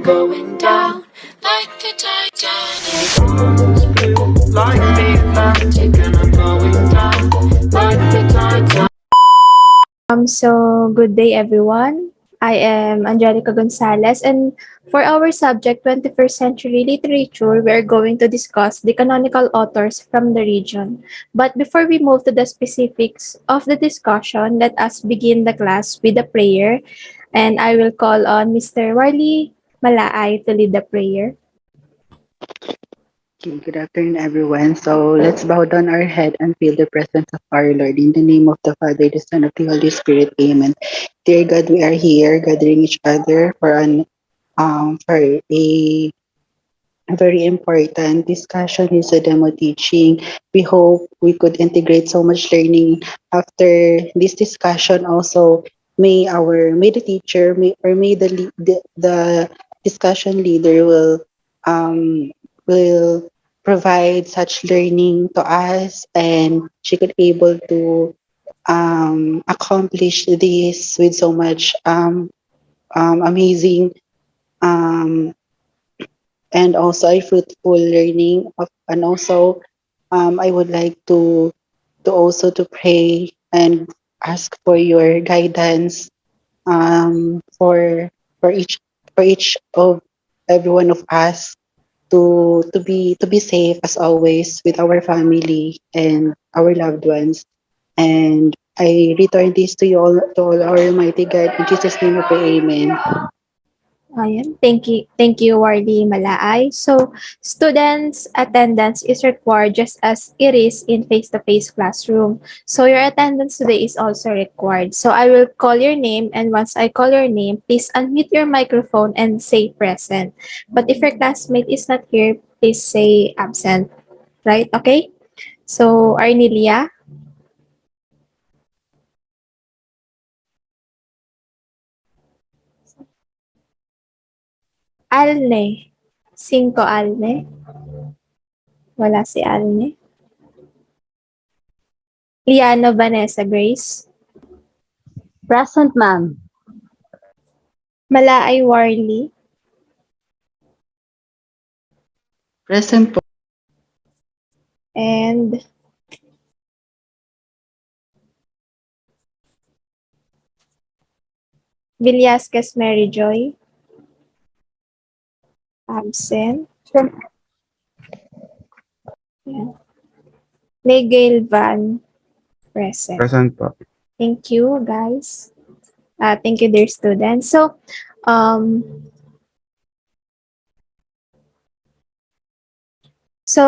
going down like the Titanic. Like the Atlantic, and I'm going down like the Titanic. So good day everyone. I am Angelica Gonzales, and for our subject 21st century literature, we are going to discuss the canonical authors from the region. But before we move to the specifics of the discussion, let us begin the class with a prayer, and I will call on Mr. 𝘈𝘣𝘪𝘨 to lead the prayer. Okay, good afternoon, everyone. So let's bow down our head and feel the presence of our Lord. In the name of the Father, the Son, of the Holy Spirit. Amen. Dear God, we are here gathering each other for a very important discussion is a demo teaching. We hope we could integrate so much learning after this discussion. Also, may the teacher may the discussion leader will provide such learning to us, and she could able to accomplish this with so much amazing um, and also a fruitful learning of, and also I would like to also to pray and ask for your guidance for each for each of every one of us to be safe as always with our family and our loved ones. And I return this to all our Almighty God. In Jesus' name we pray, amen. Ayan. Thank you, Wardy Malaay. So, students' attendance is required just as it is in face-to-face classroom. So, your attendance today is also required. So, I will call your name, and once I call your name, please unmute your microphone and say present. But if your classmate is not here, please say absent. Right? Okay? So, Arnelia, Alne, Cinco Alne. Wala si Alne. Liano Vanessa Grace. Present, ma'am. Malaay Warley. Present po. And Villasquez Mary Joy. Absent. Yeah. Miguel Van. Present. Present po. Thank you, guys. Thank you, dear students. So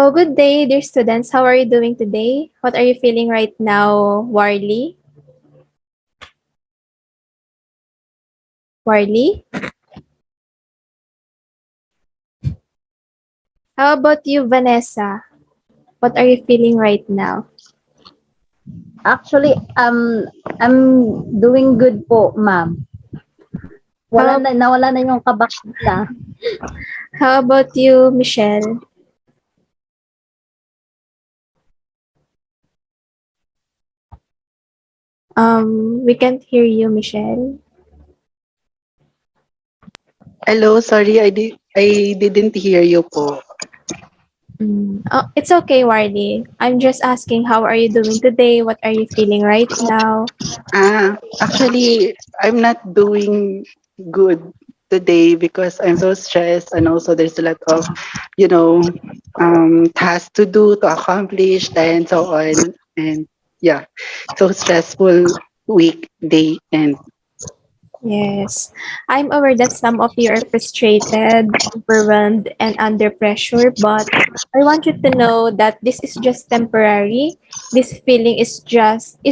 good day, dear students. How are you doing today? What are you feeling right now, Warley? Warley? How about you, Vanessa? What are you feeling right now? Actually, I'm doing good po, ma'am. Nawala na yung kabak nila. How about you, Michelle? We can't hear you, Michelle. Hello, sorry, I didn't hear you po. Oh, it's okay, Wardy. I'm just asking, how are you doing today? What are you feeling right now? Actually, I'm not doing good today because I'm so stressed, and also there's a lot of, you know, tasks to do, to accomplish, and so on. And yeah, so stressful week, day, and Yes, I'm aware that some of you are frustrated, overwhelmed, and under pressure, but I want you to know that this is just temporary. This feeling is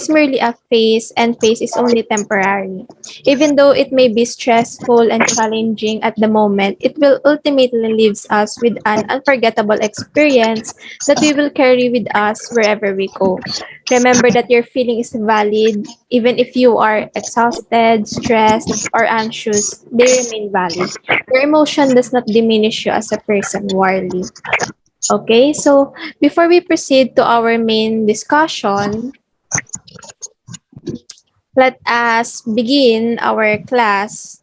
merely a phase, and phase is only temporary. Even though it may be stressful and challenging at the moment, it will ultimately leave us with an unforgettable experience that we will carry with us wherever we go. Remember that your feeling is valid. Even if you are exhausted, stressed, or anxious, they remain valid. Your emotion does not diminish you as a person, Warley. Okay, so before we proceed to our main discussion, let us begin our class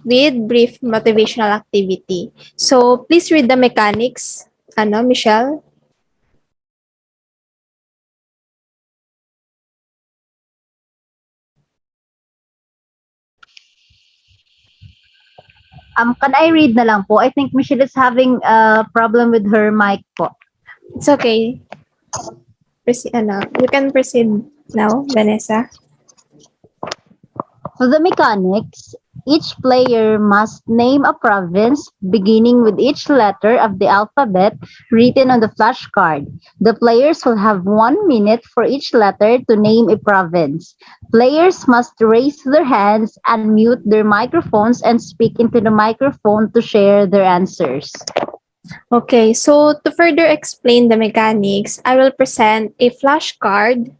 with brief motivational activity. So please read the mechanics. Michelle? Can I read na lang po? I think Michelle is having a problem with her mic po. It's okay. You can proceed now, Vanessa. For the mechanics, each player must name a province beginning with each letter of the alphabet written on the flashcard. The players will have 1 minute for each letter to name a province. Players must raise their hands, unmute their microphones, and speak into the microphone to share their answers. Okay, so to further explain the mechanics, I will present a flashcard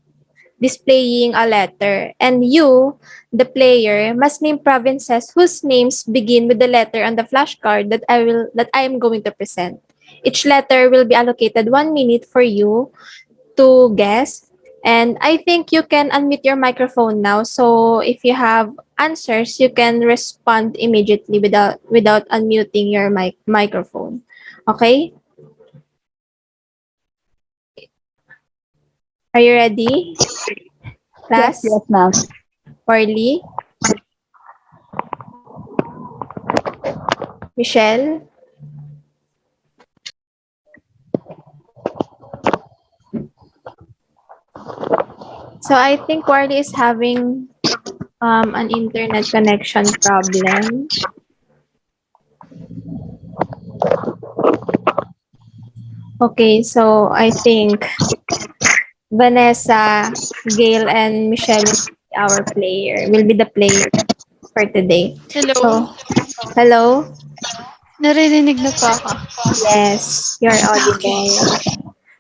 displaying a letter, and you, the player, must name provinces whose names begin with the letter on the flashcard that I am going to present. Each letter will be allocated 1 minute for you to guess, and I think you can unmute your microphone now. So if you have answers, you can respond immediately without unmuting your microphone. Okay? Are you ready, Yes, class? ma'am. Orly? Michelle? So I think Wardy is having an internet connection problem. Okay, so I think Vanessa, Gail, and Michelle will be the player for today. Hello. So, hello? Naririnig na po ako. Yes, you're Okay. audible.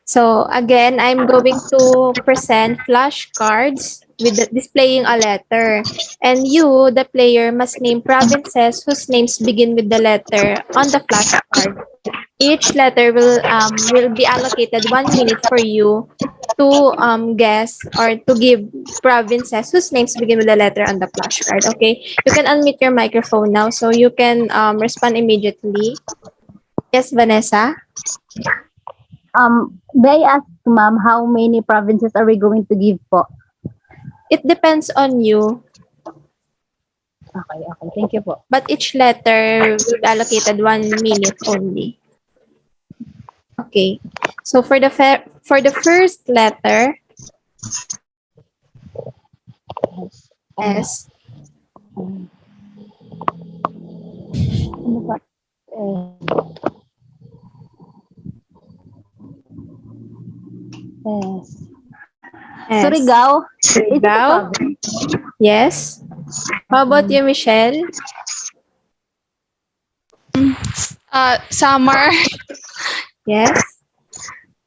So again, I'm going to present flashcards with displaying a letter. And you, the player, must name provinces whose names begin with the letter on the flashcard. Each letter will be allocated 1 minute for you to guess or to give provinces whose names begin with the letter on the flashcard. Okay, you can unmute your microphone now so you can respond immediately. Yes, Vanessa. May I ask, ma'am, how many provinces are we going to give po? It depends on you, Okay. Thank you po. but each letter will be allocated 1 minute only. Okay. So for the first letter, S. Ano ba? Yes. S. Surigao. Is it a Surigao. province? Yes. How about you, Michelle? Summer. Yes.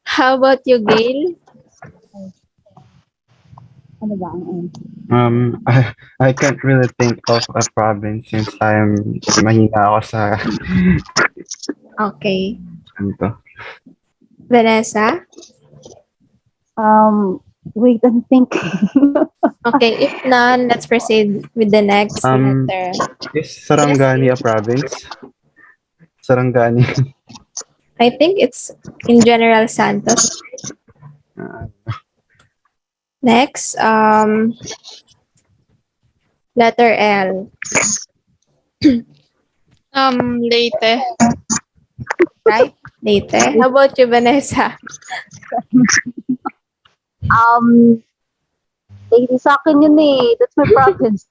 How about you, Gail? Ano ba ang N? I can't really think of a province since mahina ako sa Okay. ano to. Vanessa? Wait, I'm thinking. Okay, if none, let's proceed with the next letter. Is Sarangani a province? Sarangani. I think it's in General Santos. Next, letter L. Leyte. Right? Leyte. How about you, Vanessa? Sa akin yun eh. That's my province.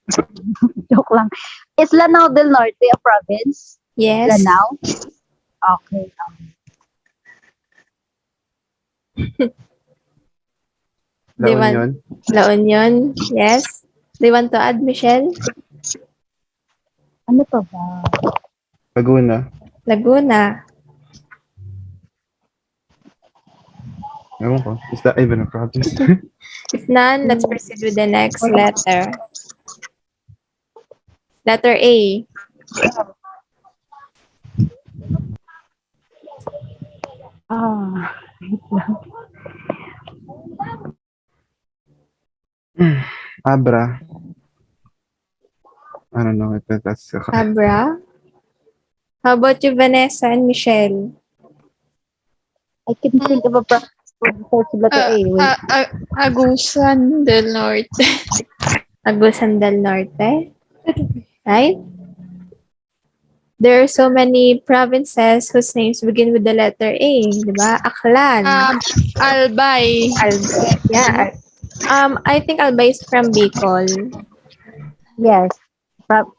Joke lang. Is Lanao del Norte a province? Yes. Lanao? Okay. La Union. La Union. Yes. Do you want to add, Michelle? Ano to ba? Laguna. Laguna. Ewan ko. Is that even a province? If none, let's proceed with the next letter. Letter A. Abra. I don't know if that's Abra. How about you, Vanessa and Michelle? I can think of a province with letter A. Wait. Agusan del Norte. Agusan del Norte. Right? There are so many provinces whose names begin with the letter A, di ba? Aklan. Albay. Yeah. I think Albay is from Bicol. Yes. Pro-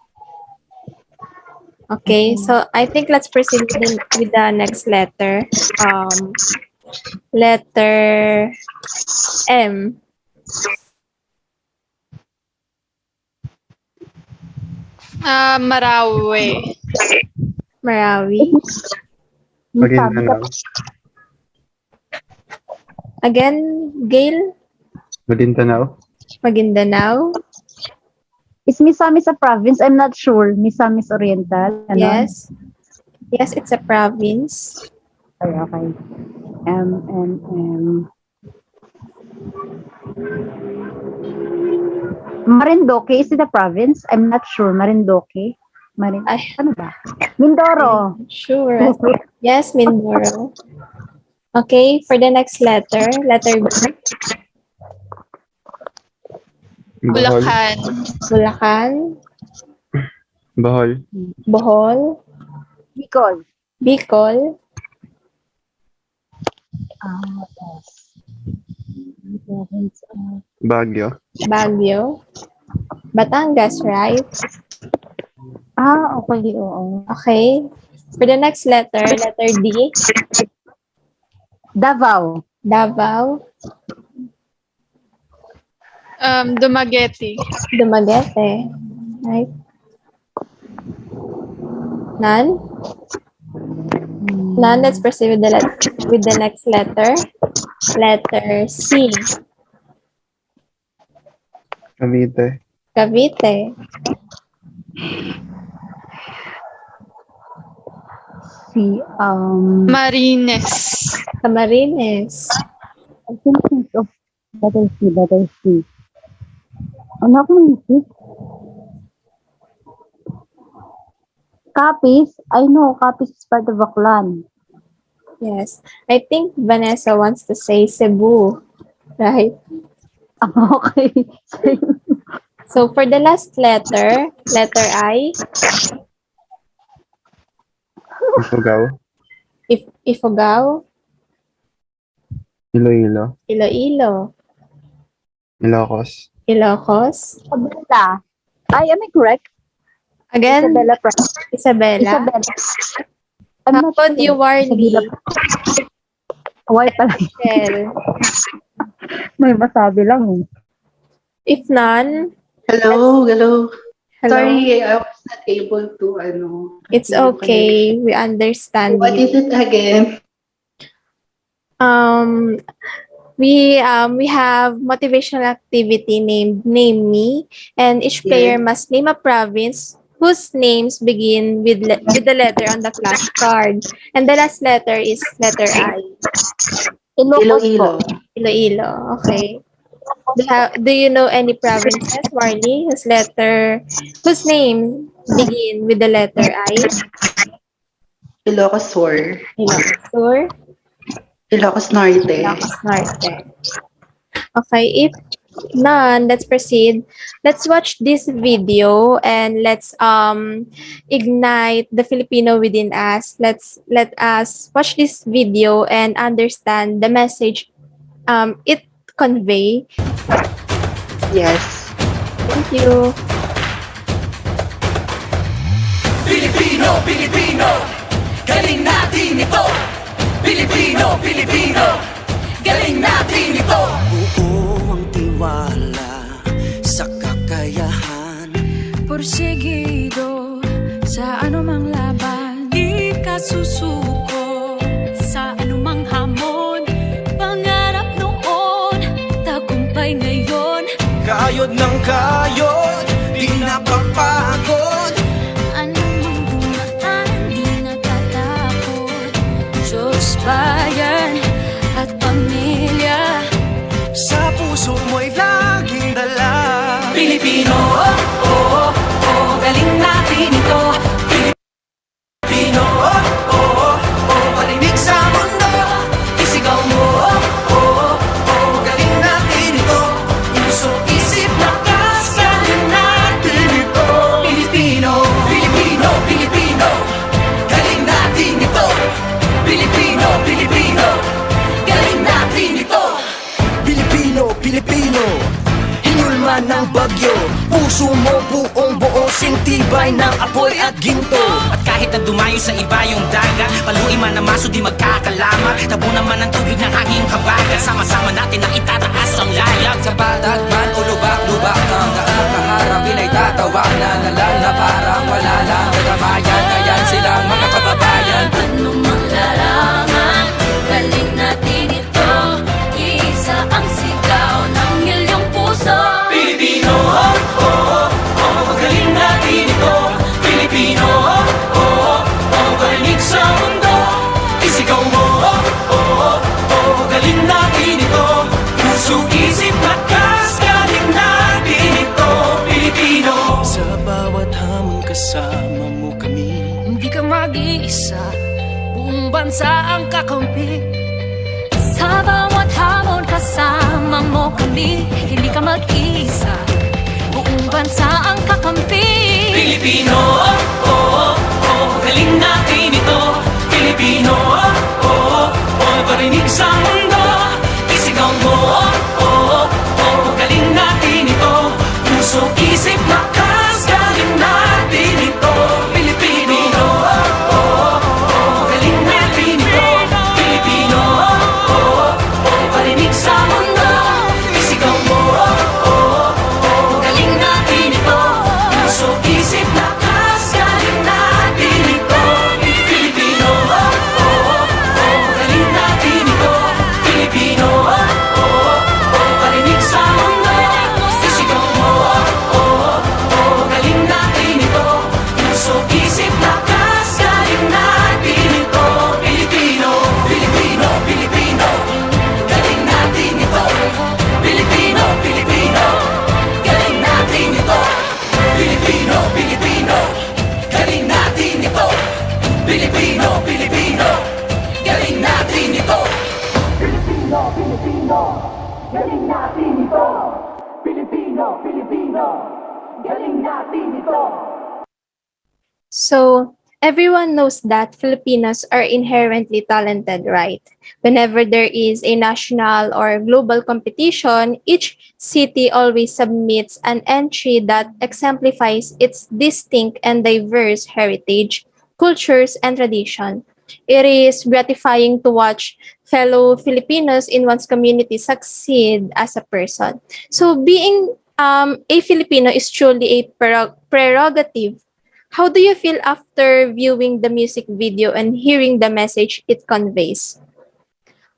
Okay, so I think let's proceed with the next letter. Letter M. Marawi. Marawi. Misamis sa, Maguindanao. Again, Gail. Maguindanao. Maguindanao. is Misamis a province? I'm not sure. Misamis Oriental. Ano? Yes. Yes, it's a province. Okay. Marindoque is it a province? I'm not sure. Marindoque. Ay. Ano ba? Mindoro. Sure. Yes, Mindoro. Okay, for the next letter, letter B. Bohol. Bulacan. Bohol. Bohol. Bicol. Bicol. Yes. Province. Baguio. Baguio. Batangas, right? Okay. Oo. Okay. For the next letter, letter D. Davao. Davao. Dumaguete. Dumaguete. Right? None? None. Let's proceed with the next letter. Letter C. Cavite. Cavite. Marines. Camarines. I can think of letter C. Ano ako naisip? Capiz? I know, Capiz is part of Aklan. Yes. I think Vanessa wants to say Cebu. Right? Okay. So for the last letter, letter I. Ifugao. Ifugao. Iloilo. Iloilo. Ilocos. Ilocos. Isabela. Am I correct? Again, Isabela. I'm How not about sure. you, Warly? Why pala? Michelle. May masabi lang eh. If none, Hello. hello. Sorry, I was not able to, It's continue okay. connection. We understand What is you. it again? We have motivational activity named Name Me, and each player Yes. must name a province whose names begin with the letter on the flashcard. And the last letter is letter I. Ilocos po. Iloilo. Iloilo. Okay. Do you know any provinces, Marley, whose name begin with the letter I? Ilocos Sur. Ilocos Sur. Ilocos Norte. Ilocos Norte. Okay, if none, let's proceed. Let's watch this video and let's ignite the Filipino within us. Let us watch this video and understand the message it convey. Yes. Thank you. Pilipino, Pilipino, galing natin ito. Pilipino, Pilipino, galing natin ito. Buo ang tiwala sa kakayahan. Porsigido sa anumang laban. Di ka susuko sa anumang hamon. Pangarap noon, tagumpay ngayon. Kayod ng kayod, di napapagod. Anumang dumaan, di natatakot. Diyos, bayan at pamilya, sa puso mo'y laging dala. Pilipino, oh, oh, oh, galing at ginto. At kahit na dumayo sa iba yung dagat, paluin man na maso di magkakalama. Tabo naman ang tubig ng hanging habagat, sama-sama natin na itataas ang layag. Sa patat man o lubak-lubak ng daan, kaharapin ay tatawanan na lang na parang wala lang katamayan. Ayan silang mga kababayan. Ano mang larangan, galing natin ito. Isa ang sigaw ng milyong puso. Pilipino, oh, oh, oh, oh, magaling natin ito. Pilipino, oh, oh, oh, oh, parinig sa mundo. Isigaw mo, oh, oh, oh, oh, galing natin ito. Puso, isip, lakas, galing natin ito. Pilipino, sa bawat hamon kasama mo kami. Hindi ka mag-iisa, buong bansa ang kakampi. Sa bawat hamon kasama mo kami. Hindi ka mag-iisa, buong bansa ang kakampi. Pilipino, oh, oh, oh, oh, galing natin ito. Pilipino, oh, oh, oh, oh, parinig sa mundo. Isigaw mo, oh, oh, oh, oh, galing natin ito. Puso, isip, lakas, galing natin ito. Pilipino, oh, oh, oh, oh, galing natin ito. Pilipino, oh, oh, oh, parinig sa mundo. Isigaw mo, oh, oh, oh, galing natin ito. Puso, isip, lakas, galing natin ito. Pilipino, oh, oh, oh, galing natin ito. Pilipino, oh, oh, oh, parinig sa mundo. Isigaw mo, oh, oh, oh, galing natin ito. Puso, isip, lakas, galing natin ito. Pilipino, Pilipino, Pilipino, galing natin ito. Pilipino, Pilipino, galing natin ito. Pilipino, Pilipino, galing natin ito. Pilipino, Pilipino, galing natin ito. Pilipino, Pilipino, galing natin ito. Pilipino, Pilipino, galing natin ito. So, everyone knows that Filipinos are inherently talented, right? Whenever there is a national or global competition, each city always submits an entry that exemplifies its distinct and diverse heritage, cultures, and tradition. It is gratifying to watch fellow Filipinos in one's community succeed as a person. So, being a Filipino is truly a prerogative. How do you feel after viewing the music video and hearing the message it conveys?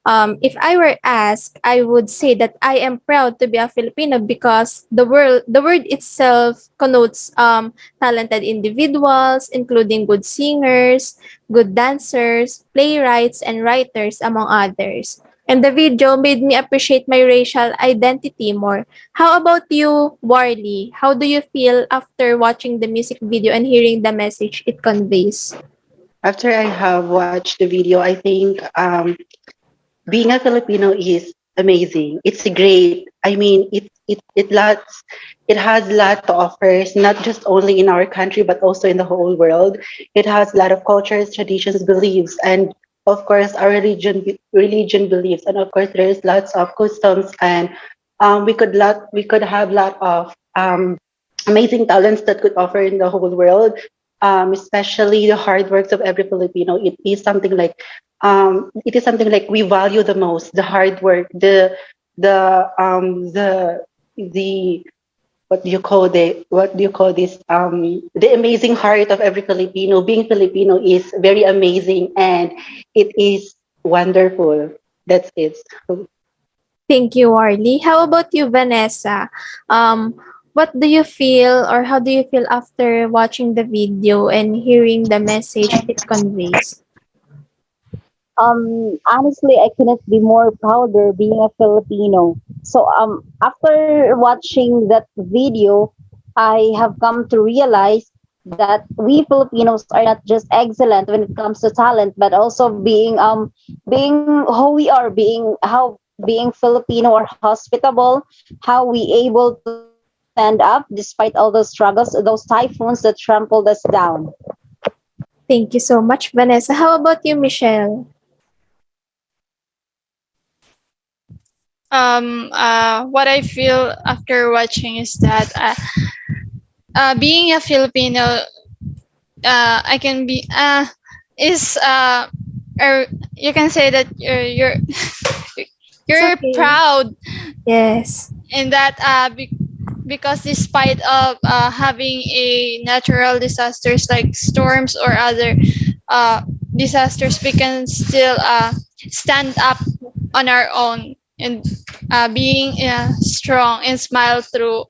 If I were asked, I would say that I am proud to be a Filipino because the word itself connotes talented individuals, including good singers, good dancers, playwrights, and writers, among others. And the video made me appreciate my racial identity more. How about you, Warley? How do you feel after watching the music video and hearing the message it conveys? After I have watched the video, I think being a Filipino is amazing. It's great. I mean, it has a lot to offer, not just only in our country but also in the whole world. It has a lot of cultures, traditions, beliefs, and of course our religion beliefs, and of course there's lots of customs, and we could have lot of amazing talents that could offer in the whole world. Especially the hard works of every Filipino. It is something like we value the most, the hard work, the what do you call this, the amazing heart of every Filipino. Being Filipino is very amazing and it is wonderful. That's it. Thank you, Warley. How about you, Vanessa? What do you feel or how do you feel after watching the video and hearing the message it conveys? Honestly, I couldn't be more prouder being a Filipino. So after watching that video, I have come to realize that we Filipinos are not just excellent when it comes to talent, but also being who we are, being Filipino or hospitable, how we able to stand up despite all those struggles, those typhoons that trampled us down. Thank you so much, Vanessa. How about you, Michelle? What I feel after watching is that being a Filipino I can be is or you can say that It's you're okay. proud Yes. in that because despite of having a natural disasters like storms or other uh, disasters, we can still stand up on our own and being strong and smile through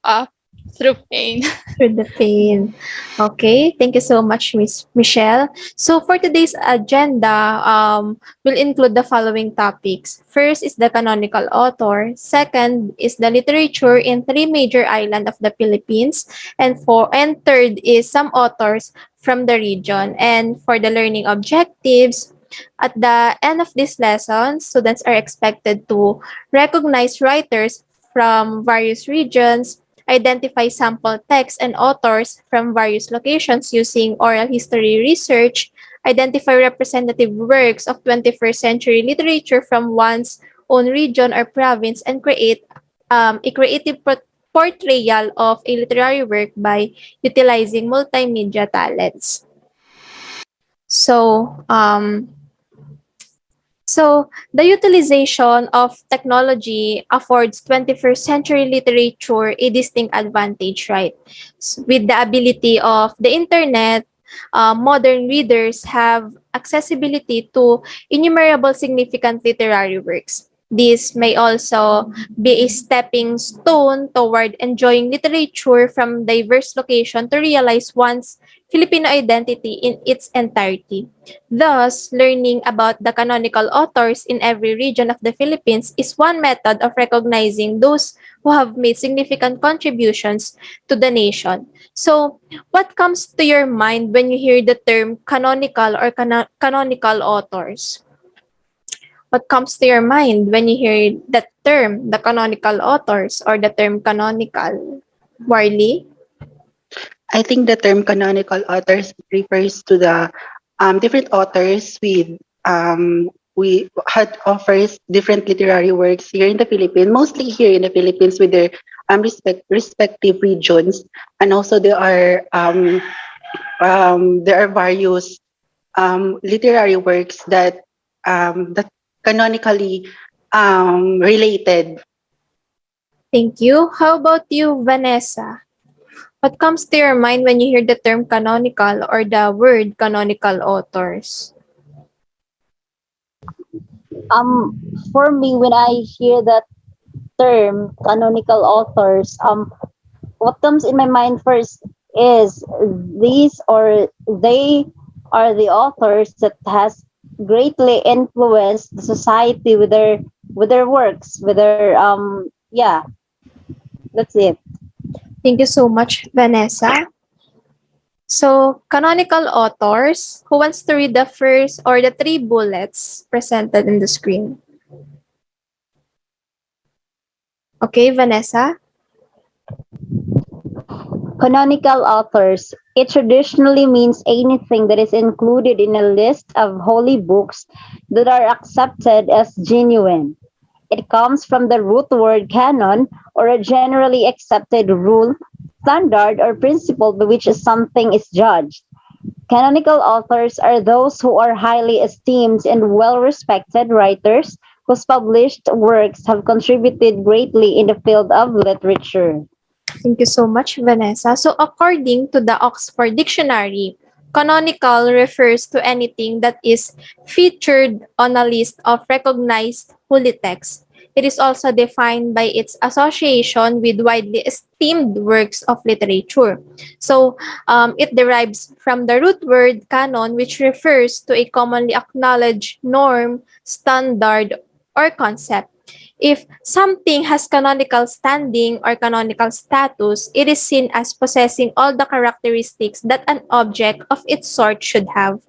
pain. Through the pain. Okay, thank you so much, Miss Michelle. So for today's agenda, we'll include the following topics. First is the canonical author. Second is the literature in three major islands of the Philippines. And third is some authors from the region. And for the learning objectives, at the end of this lesson, students are expected to recognize writers from various regions, identify sample texts and authors from various locations using oral history research, identify representative works of 21st century literature from one's own region or province, and create a creative portrayal of a literary work by utilizing multimedia talents. So, the utilization of technology affords 21st century literature a distinct advantage, right? With the ability of the internet, modern readers have accessibility to innumerable significant literary works. This may also be a stepping stone toward enjoying literature from diverse locations to realize one's Filipino identity in its entirety. Thus, learning about the canonical authors in every region of the Philippines is one method of recognizing those who have made significant contributions to the nation. So, what comes to your mind when you hear the term canonical or canonical authors? What comes to your mind when you hear that term, the canonical authors or the term canonical? Warley? I think the term canonical authors refers to the different authors with we had offers different literary works here in the Philippines, mostly here in the Philippines with their respective regions, and also there are various literary works that canonically related. Thank you. How about you, Vanessa? What comes to your mind when you hear the term canonical or the word canonical authors? For me, when I hear that term, canonical authors, what comes in my mind first is these or they are the authors that has greatly influenced the society with their works, with their yeah, that's it. Thank you so much, Vanessa. So, canonical authors, who wants to read the first or the three bullets presented in the screen? Okay, Vanessa? Canonical authors. It traditionally means anything that is included in a list of holy books that are accepted as genuine. It comes from the root word canon, or a generally accepted rule, standard, or principle by which something is judged. Canonical authors are those who are highly esteemed and well respected writers whose published works have contributed greatly in the field of literature. Thank you so much, Vanessa. So, according to the Oxford Dictionary, canonical refers to anything that is featured on a list of recognized holy texts. It is also defined by its association with widely esteemed works of literature. So, it derives from the root word canon, which refers to a commonly acknowledged norm, standard, or concept. If something has canonical standing or canonical status, it is seen as possessing all the characteristics that an object of its sort should have.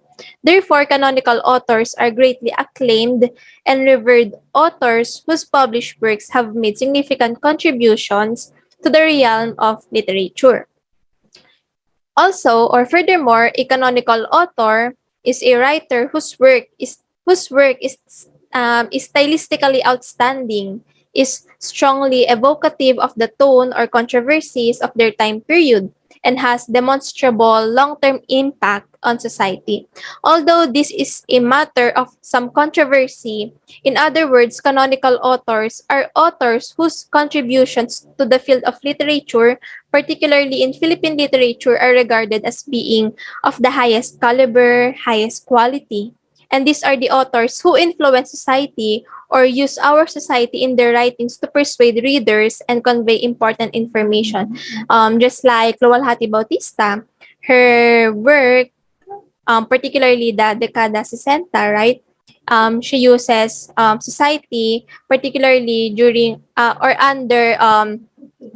Therefore, canonical authors are greatly acclaimed and revered authors whose published works have made significant contributions to the realm of literature. Also, or furthermore, a canonical author is a writer whose work is stylistically outstanding, is strongly evocative of the tone or controversies of their time period, and has demonstrable long-term impact on society. Although this is a matter of some controversy, in other words, canonical authors are authors whose contributions to the field of literature, particularly in Philippine literature, are regarded as being of the highest caliber, highest quality. And these are the authors who influence society or use our society in their writings to persuade readers and convey important information. Just like Luwalhati Bautista, her work, particularly the Dekada 60, right? She uses society, particularly during or under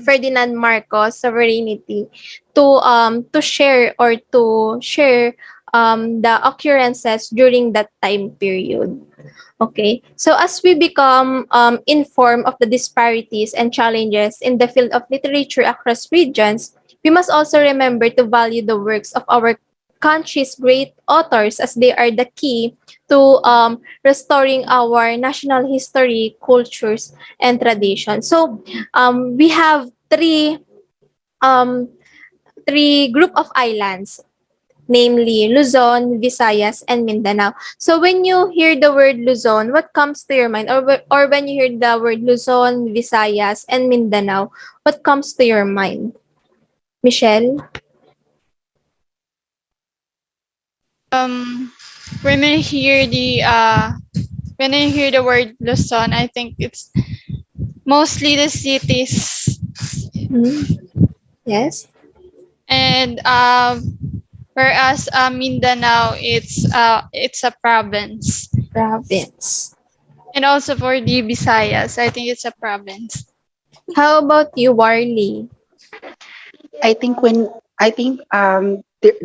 Ferdinand Marcos sovereignty, to share the occurrences during that time period. Okay, so as we become informed of the disparities and challenges in the field of literature across regions, we must also remember to value the works of our country's great authors, as they are the key to restoring our national history, cultures, and traditions. So we have um, three group of islands, namely Luzon, Visayas, and Mindanao. So when you hear the word Luzon, what comes to your mind? Or when you hear the word Luzon, Visayas, and Mindanao, what comes to your mind? Michelle? Um, when I hear the word Luzon, I think it's mostly the cities, Hmm. Yes? and whereas Mindanao, it's a province, Province. and also for the Visayas, I think it's a province. How about you, Warley?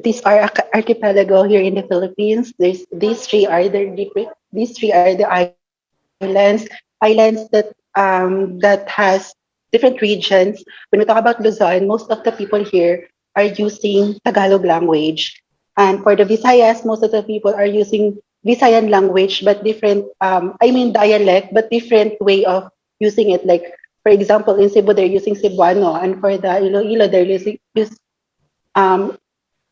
These are archipelago here in the Philippines. There's these three are the islands that has different regions. When we talk about Luzon, most of the people here are using Tagalog language, and for the Visayas, most of the people are using Visayan language, but different. I mean dialect, but different way of using it. Like for example, in Cebu they're using Cebuano, and for the Iloilo um,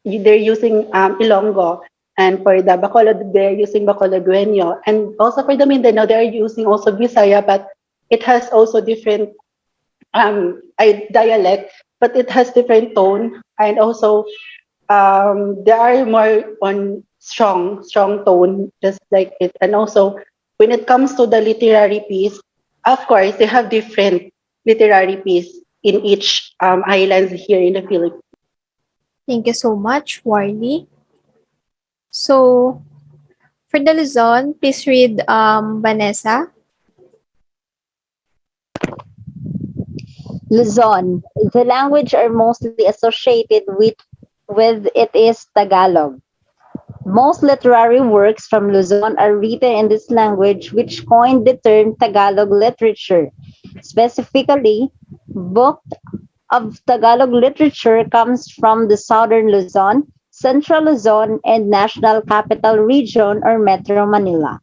they're using Ilonggo, and for the Bacolod they're using Bacologueño, and also for the Mindanao they're using also Bisaya, but it has also different dialect, but it has different tone, and also there are more on strong tone, just like it. And also when it comes to the literary piece, of course they have different literary piece in each islands here in the Philippines. Thank you so much, Warley. So, for the Luzon, please read Vanessa. Luzon. The language are mostly associated with it is Tagalog. Most literary works from Luzon are written in this language, which coined the term Tagalog literature. Specifically, book of Tagalog literature comes from the southern Luzon, central Luzon, and national capital region or Metro Manila.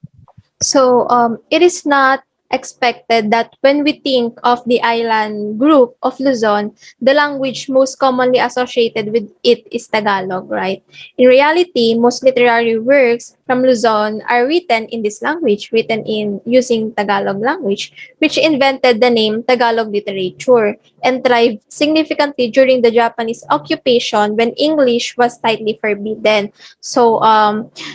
So, it is not expected that when we think of the island group of Luzon, the language most commonly associated with it is Tagalog, right? In reality, most literary works from Luzon are written in this language, written in using Tagalog language, which invented the name Tagalog literature and thrived significantly during the Japanese occupation when English was tightly forbidden. So,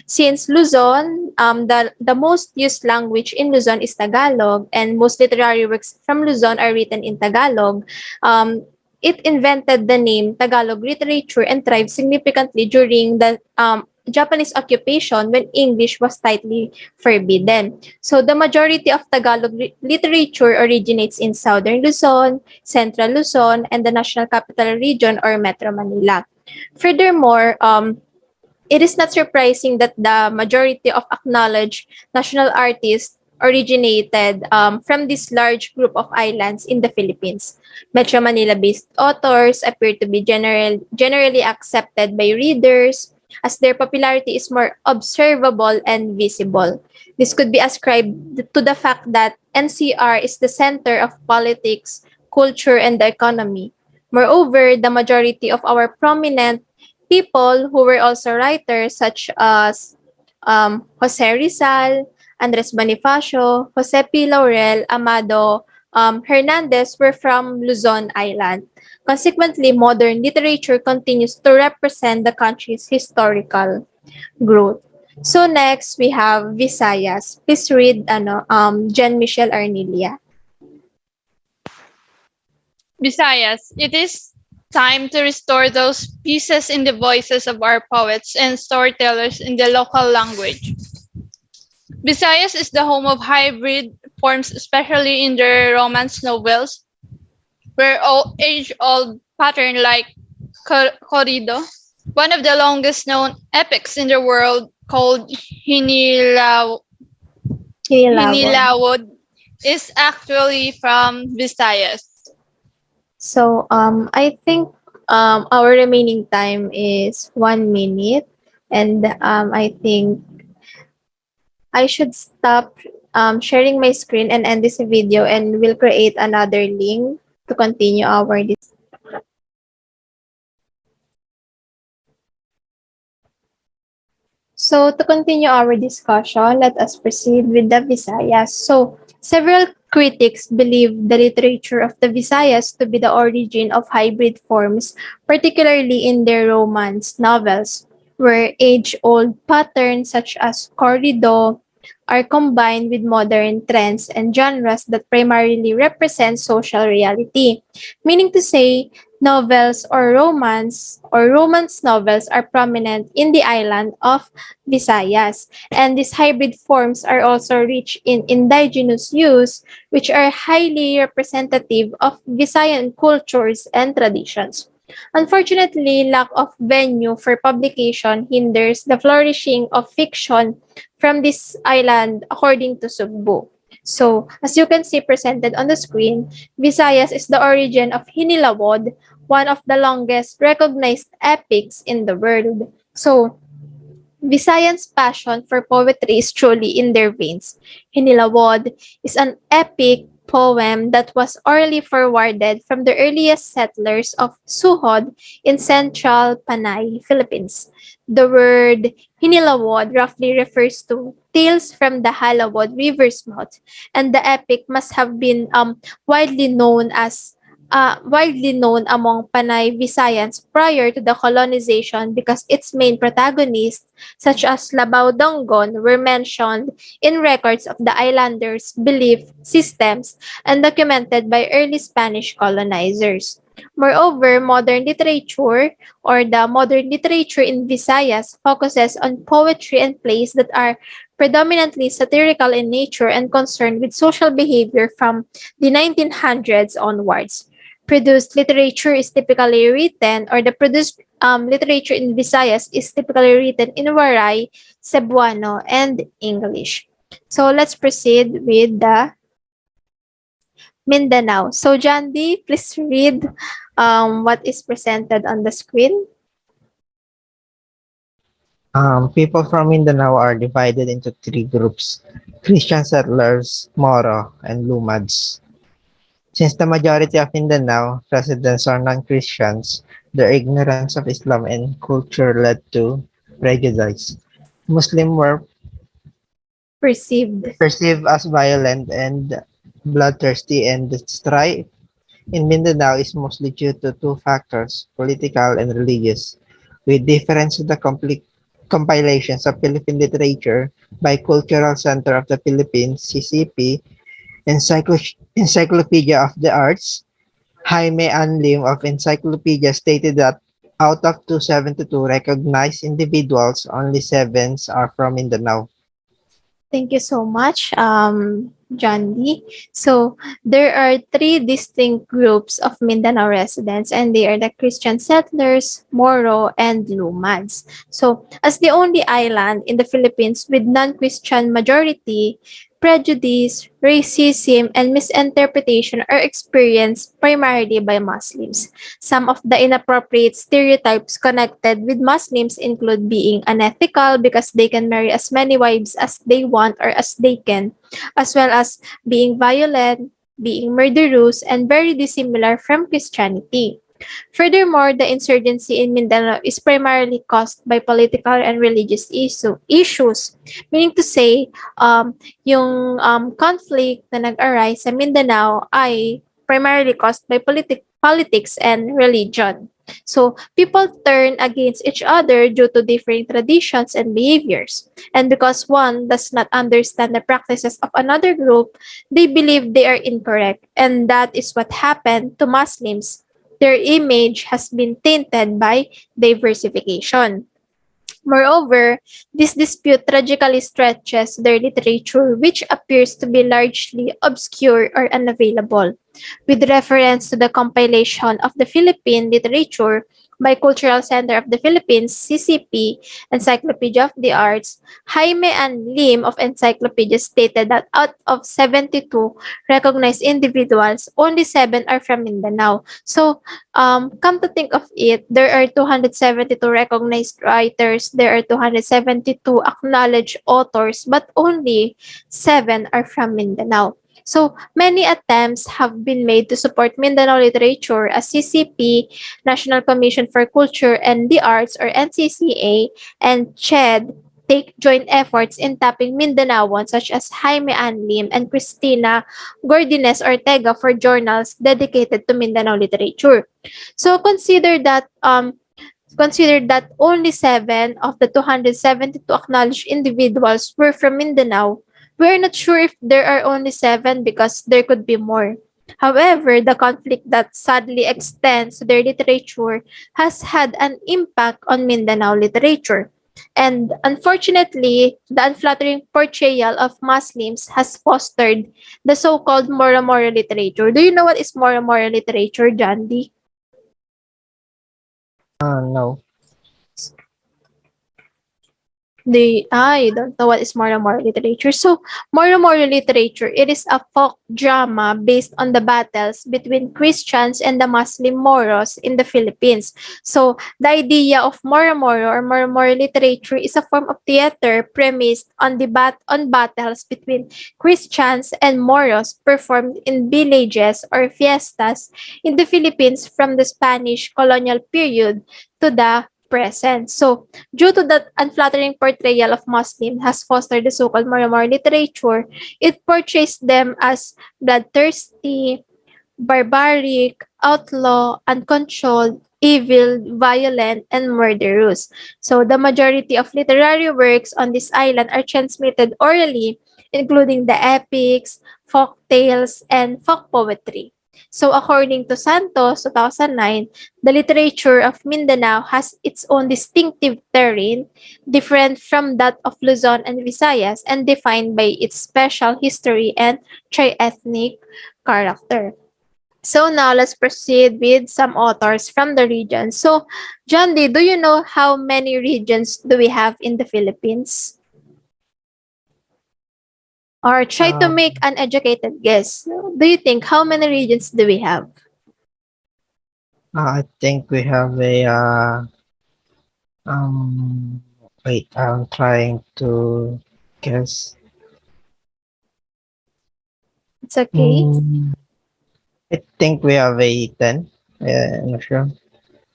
since Luzon, the most used language in Luzon is Tagalog, and most literary works from Luzon are written in Tagalog, it invented the name Tagalog literature and thrived significantly during the Japanese occupation when English was tightly forbidden. So the majority of Tagalog literature originates in Southern Luzon, Central Luzon, and the National Capital Region or Metro Manila. Furthermore, it is not surprising that the majority of acknowledged national artists originated from this large group of islands in the Philippines. Metro Manila-based authors appear to be generally accepted by readers as their popularity is more observable and visible. This could be ascribed to the fact that NCR is the center of politics, culture, and the economy, Moreover, the majority of our prominent people who were also writers such as Jose Rizal, Andres Bonifacio, Jose P. Laurel, Amado Hernandez were from Luzon Island. Consequently, modern literature continues to represent the country's historical growth. So next, we have Visayas. Please read Jen Michelle Arnilia. Visayas, it is time to restore those pieces in the voices of our poets and storytellers in the local language. Visayas is the home of hybrid forms, especially in the romance novels, where age-old pattern like corrido, one of the longest known epics in the world called Hinilawon. Hinilawod, is actually from Visayas. So I think our remaining time is 1 minute, and I think I should stop sharing my screen and end this video, and we'll create another link to continue our So to continue our discussion, let us proceed with the Visayas. So several critics believe the literature of the Visayas to be the origin of hybrid forms, particularly in their romance novels, where age-old patterns such as corrido are combined with modern trends and genres that primarily represent social reality. Meaning to say, novels or romance novels are prominent in the island of Visayas, and these hybrid forms are also rich in indigenous use, which are highly representative of Visayan cultures and traditions. Unfortunately, lack of venue for publication hinders the flourishing of fiction from this island, according to Sugbo. So, as you can see presented on the screen, Visayas is the origin of Hinilawod, one of the longest recognized epics in the world. So, Visayans' passion for poetry is truly in their veins. Hinilawod is an epic poem that was orally forwarded from the earliest settlers of Suhod in central Panay, Philippines. The word Hinilawod roughly refers to tales from the Halawod River's mouth, and the epic must have been widely known as widely known among Panay Visayans prior to the colonization because its main protagonists, such as Labao Donggon, were mentioned in records of the islanders' belief systems and documented by early Spanish colonizers. Moreover, modern literature or the modern literature in Visayas focuses on poetry and plays that are predominantly satirical in nature and concerned with social behavior from the 1900s onwards. Produced literature is typically written, or the produced literature in Visayas is typically written in Waray, Cebuano, and English. So let's proceed with the Mindanao. So Jandy, please read what is presented on the screen. People from Mindanao are divided into three groups: Christian settlers, Moro, and Lumads. Since the majority of Mindanao residents are non-Christians, their ignorance of Islam and culture led to prejudice. Muslims were Perceived. perceived as violent and bloodthirsty, and the strife in Mindanao is mostly due to two factors, political and religious. With difference to the compilations of Philippine literature by Cultural Center of the Philippines, CCP, Encyclopedia of the Arts, Jaime Anlim of Encyclopedia stated that out of 272 recognized individuals, only 7 are from Mindanao. Thank you so much, John Lee. So there are three distinct groups of Mindanao residents, and they are the Christian settlers, Moro, and Lumads. So as the only island in the Philippines with non-Christian majority, prejudice, racism, and misinterpretation are experienced primarily by Muslims. Some of the inappropriate stereotypes connected with Muslims include being unethical because they can marry as many wives as they want or as they can, as well as being violent, being murderous, and very dissimilar from Christianity. Furthermore, the insurgency in Mindanao is primarily caused by political and religious issues, meaning to say, yung conflict na nag-arise sa Mindanao ay primarily caused by politics and religion. So, people turn against each other due to differing traditions and behaviors. And because one does not understand the practices of another group, they believe they are incorrect. And that is what happened to Muslims. Their image has been tainted by diversification. Moreover, this dispute tragically stretches their literature, which appears to be largely obscure or unavailable. With reference to the compilation of the Philippine literature by Cultural Center of the Philippines, CCP, Encyclopedia of the Arts, Jaime and Lim of Encyclopedia stated that out of 72 recognized individuals, only 7 are from Mindanao. So, come to think of it, there are 272 recognized writers, there are 272 acknowledged authors, but only 7 are from Mindanao. So, many attempts have been made to support Mindanao literature as CCP, National Commission for Culture and the Arts, or NCCA, and CHED take joint efforts in tapping Mindanaoans such as Jaime Ann Lim and Cristina Gordines Ortega for journals dedicated to Mindanao literature. So consider that only 7 of the 272 acknowledged individuals were from Mindanao. We're not sure if there are only 7 because there could be more. However, the conflict that sadly extends to their literature has had an impact on Mindanao literature. And unfortunately, the unflattering portrayal of Muslims has fostered the so-called Mora literature. Do you know what is Mora literature, Jandy? No. You don't know what is Mora literature. So, Mora literature, it is a folk drama based on the battles between Christians and the Muslim Moros in the Philippines. So, the idea of Mora or Mora literature is a form of theater premised on battles between Christians and Moros performed in villages or fiestas in the Philippines from the Spanish colonial period to the present. So, due to that unflattering portrayal of Muslim has fostered the so-called Mara literature, it portrays them as bloodthirsty, barbaric, outlaw, uncontrolled, evil, violent, and murderous. So the majority of literary works on this island are transmitted orally, including the epics, folk tales, and folk poetry. So according to Santos, 2009, the literature of Mindanao has its own distinctive terrain, different from that of Luzon and Visayas, and defined by its special history and tri-ethnic character. So now let's proceed with some authors from the region. So, John Lee, do you know how many regions do we have in the Philippines? Or try to make an educated guess. Do you think how many regions do we have? I think we have a wait, I'm trying to guess. It's okay. I think we have a 10. I'm not sure.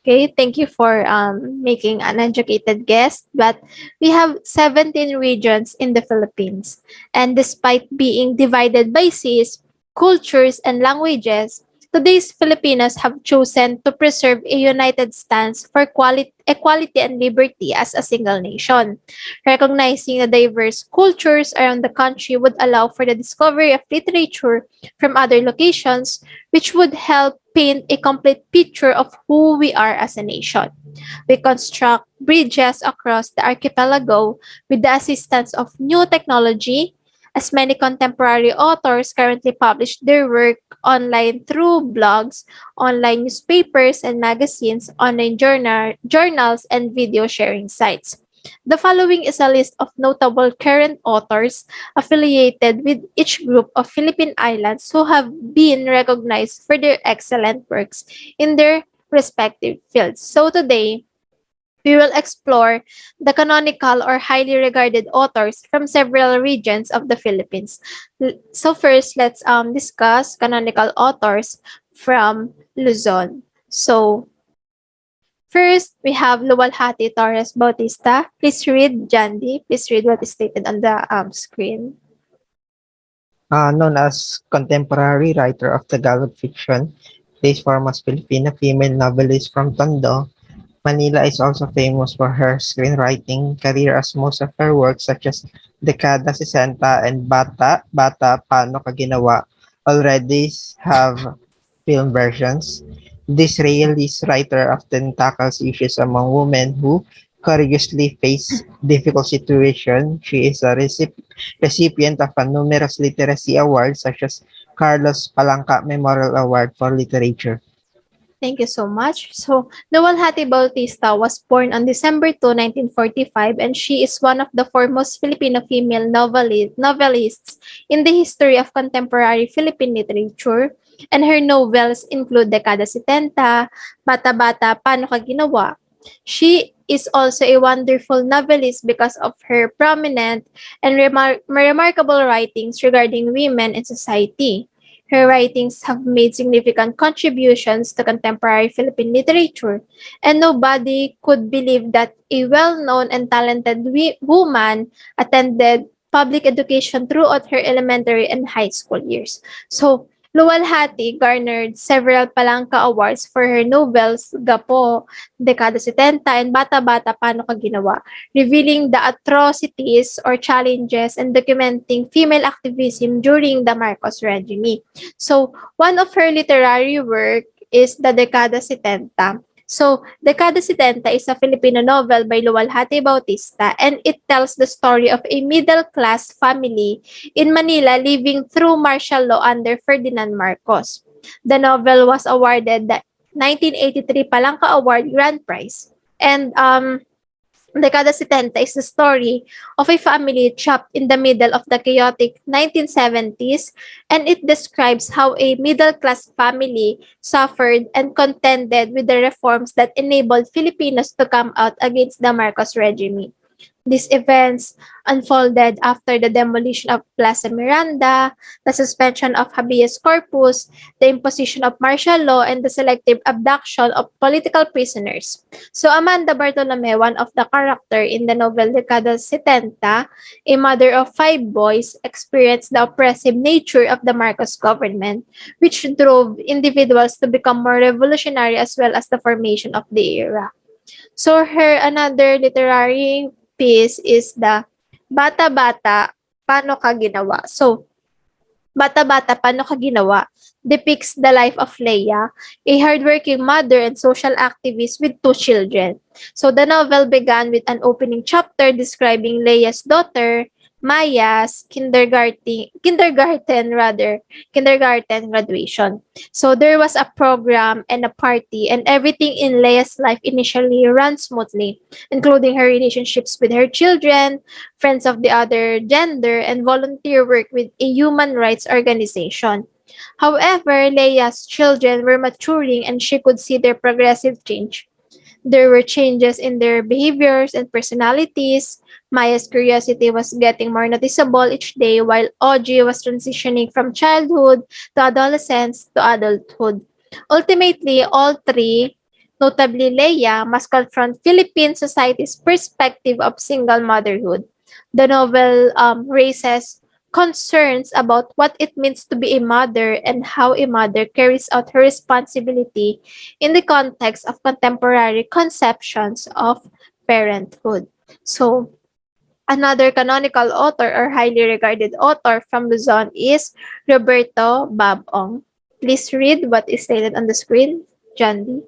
Okay, thank you for making an educated guess. But we have 17 regions in the Philippines. And despite being divided by seas, cultures, and languages, today's Filipinos have chosen to preserve a united stance for equality and liberty as a single nation. Recognizing the diverse cultures around the country would allow for the discovery of literature from other locations, which would help paint a complete picture of who we are as a nation. We construct bridges across the archipelago with the assistance of new technology, as many contemporary authors currently publish their work online through blogs, online newspapers and magazines, online journals, and video sharing sites. The following is a list of notable current authors affiliated with each group of Philippine islands who have been recognized for their excellent works in their respective fields. So today, we will explore the canonical or highly regarded authors from several regions of the Philippines. So first, let's discuss canonical authors from Luzon. So, first, we have Luwalhati Torres Bautista. Please read, Jandy. Please read what is stated on the screen. Known as contemporary writer of Tagalog fiction, this foremost Filipina female novelist from Tondo, Manila is also famous for her screenwriting career as most of her works such as Dekada 60 and Bata, Bata, Paano Ka Ginawa already have film versions. This realist writer often tackles issues among women who courageously face difficult situations. She is a recipient of a numerous literacy awards such as Carlos Palanca Memorial Award for Literature. Thank you so much. So, Luwalhati Bautista was born on December 2, 1945, and she is one of the foremost Filipino female novelists in the history of contemporary Philippine literature. And her novels include Dekada 70, Bata Bata, Paano Ka Ginawa. She is also a wonderful novelist because of her prominent and remarkable writings regarding women in society. Her writings have made significant contributions to contemporary Philippine literature, and nobody could believe that a well-known and talented woman attended public education throughout her elementary and high school years. So, Luwalhati garnered several Palangka Awards for her novels Gapo, Dekada 70, and Bata Bata Paano Ka Ginawa, revealing the atrocities or challenges and documenting female activism during the Marcos regime. So, one of her literary work is the Dekada 70. So, Dekada 70 is a Filipino novel by Luwalhati Bautista, and it tells the story of a middle-class family in Manila living through martial law under Ferdinand Marcos. The novel was awarded the 1983 Palangka Award Grand Prize. And Dekada 70 is the story of a family trapped in the middle of the chaotic 1970s, and it describes how a middle-class family suffered and contended with the reforms that enabled Filipinos to come out against the Marcos regime. These events unfolded after the demolition of Plaza Miranda, the suspension of habeas corpus, the imposition of martial law, and the selective abduction of political prisoners. So Amanda Bartolome, one of the characters in the novel Dekada 70, a mother of 5 boys, experienced the oppressive nature of the Marcos government, which drove individuals to become more revolutionary as well as the formation of the era. So her another literary piece is the Bata Bata, Paano Ka Ginawa. So, Bata Bata, Paano Ka Ginawa depicts the life of Leia, a hardworking mother and social activist with 2 children. So the novel began with an opening chapter describing Leia's daughter, Maya's kindergarten graduation. So there was a program and a party, and everything in Leia's life initially ran smoothly, including her relationships with her children, friends of the other gender, and volunteer work with a human rights organization. However, Leia's children were maturing and she could see their progressive change. There were changes in their behaviors and personalities. Maya's curiosity was getting more noticeable each day, while Audrey was transitioning from childhood to adolescence to adulthood. Ultimately, all three, notably Leia, must confront Philippine society's perspective of single motherhood. The novel raises concerns about what it means to be a mother and how a mother carries out her responsibility in the context of contemporary conceptions of parenthood. So, another canonical author or highly regarded author from Luzon is Roberto Babong. Please read what is stated on the screen, Jandy.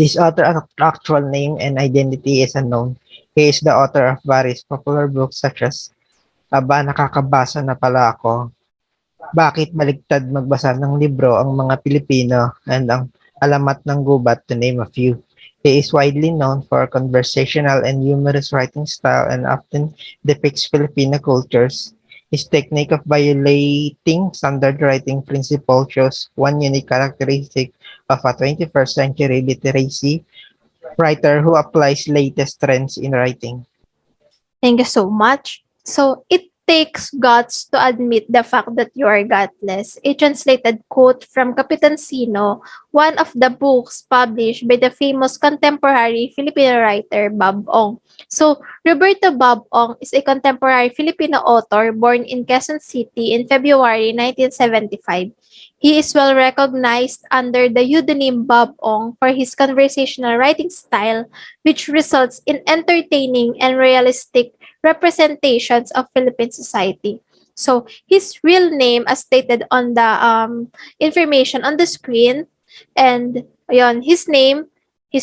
This author's actual name and identity is unknown. He is the author of various popular books such as Aba, nakakabasa na pala ako, Bakit Baligtad Magbasa ng Libro ang Mga Pilipino, and ang Alamat ng Gubat, to name a few. He is widely known for conversational and humorous writing style and often depicts Filipino cultures. His technique of violating standard writing principle shows one unique characteristic of a 21st century literacy writer who applies latest trends in writing. Thank you so much. So, it takes guts to admit the fact that you are gutless. A translated quote from Kapitan Sino, one of the books published by the famous contemporary Filipino writer Bob Ong. So, Roberto Bob Ong is a contemporary Filipino author born in Quezon City in February 1975. He is well recognized under the pseudonym Bob Ong for his conversational writing style, which results in entertaining and realistic representations of Philippine society. So, his real name, as stated on the information on the screen, and ayun, his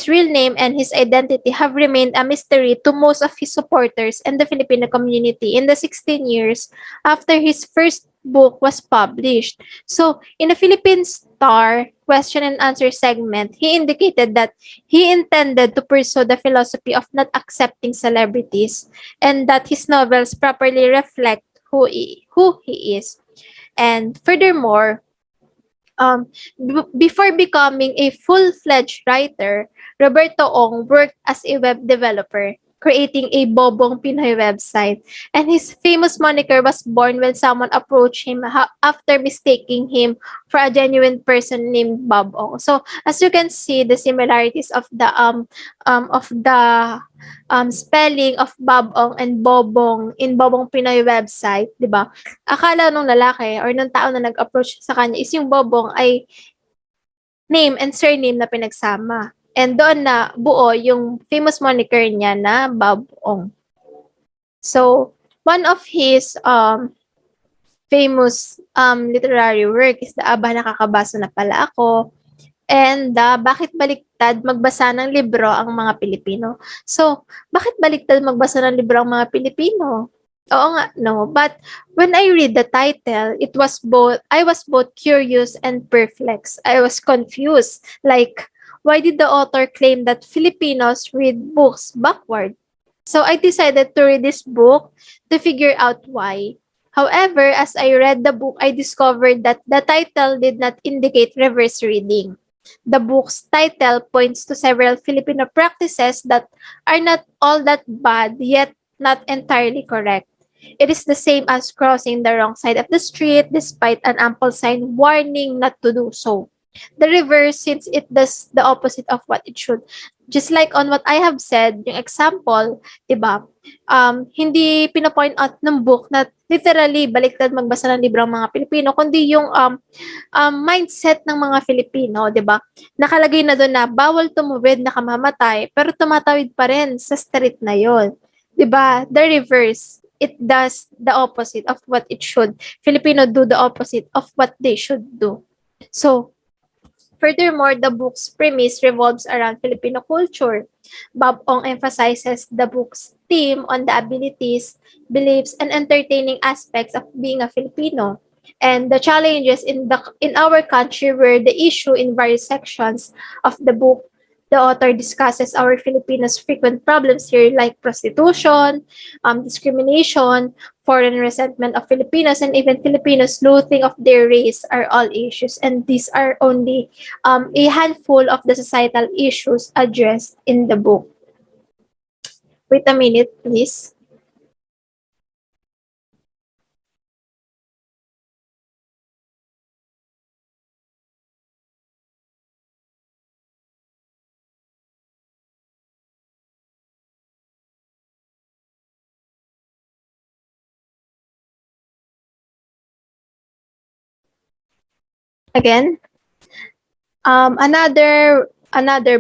real name and his identity have remained a mystery to most of his supporters and the Filipino community in the 16 years after his first book was published. So, in the Philippine Star question and answer segment, he indicated that he intended to pursue the philosophy of not accepting celebrities and that his novels properly reflect who he is. And furthermore, before becoming a full-fledged writer, Roberto Ong worked as a web developer, creating a Bobong Pinoy website. And his famous moniker was born when someone approached him after mistaking him for a genuine person named Bob Ong. So as you can see, the similarities of the spelling of Bob Ong and Bobong in Bobong Pinoy website, 'di ba? Akala nung lalaki or nung tao na nag-approach sa kanya is yung Bobong ay name and surname na pinagsama. And doon na buo yung famous moniker niya na Bob Ong. So, one of his famous literary work is the Aba Nakakabasa na pala ako and Bakit Baliktad Magbasa ng Libro ang mga Pilipino. So, bakit baliktad magbasa ng libro ang mga Pilipino? Oo nga, no. But when I read the title, I was both curious and perplexed. I was confused. Like, why did the author claim that Filipinos read books backward? So I decided to read this book to figure out why. However, as I read the book, I discovered that the title did not indicate reverse reading. The book's title points to several Filipino practices that are not all that bad, yet not entirely correct. It is the same as crossing the wrong side of the street despite an ample sign warning not to do so. The reverse, since it does the opposite of what it should. Just like on what I have said, yung example, diba, hindi pinapoint out ng book na literally baliktad magbasa ng libro ang mga Pilipino, kundi yung mindset ng mga Filipino, diba? Nakalagay na doon na bawal tumuwid na kamamatay, pero tumatawid pa rin sa street na yon. Diba? The reverse. It does the opposite of what it should. Filipino do the opposite of what they should do. So, furthermore, the book's premise revolves around Filipino culture. Bob Ong emphasizes the book's theme on the abilities, beliefs, and entertaining aspects of being a Filipino, and the challenges in our country were the issue in various sections of the book. The author discusses our Filipinos' frequent problems here like prostitution, discrimination, foreign resentment of Filipinos, and even Filipinos' loathing of their race are all issues. And these are only a handful of the societal issues addressed in the book. Wait a minute, please. Again, another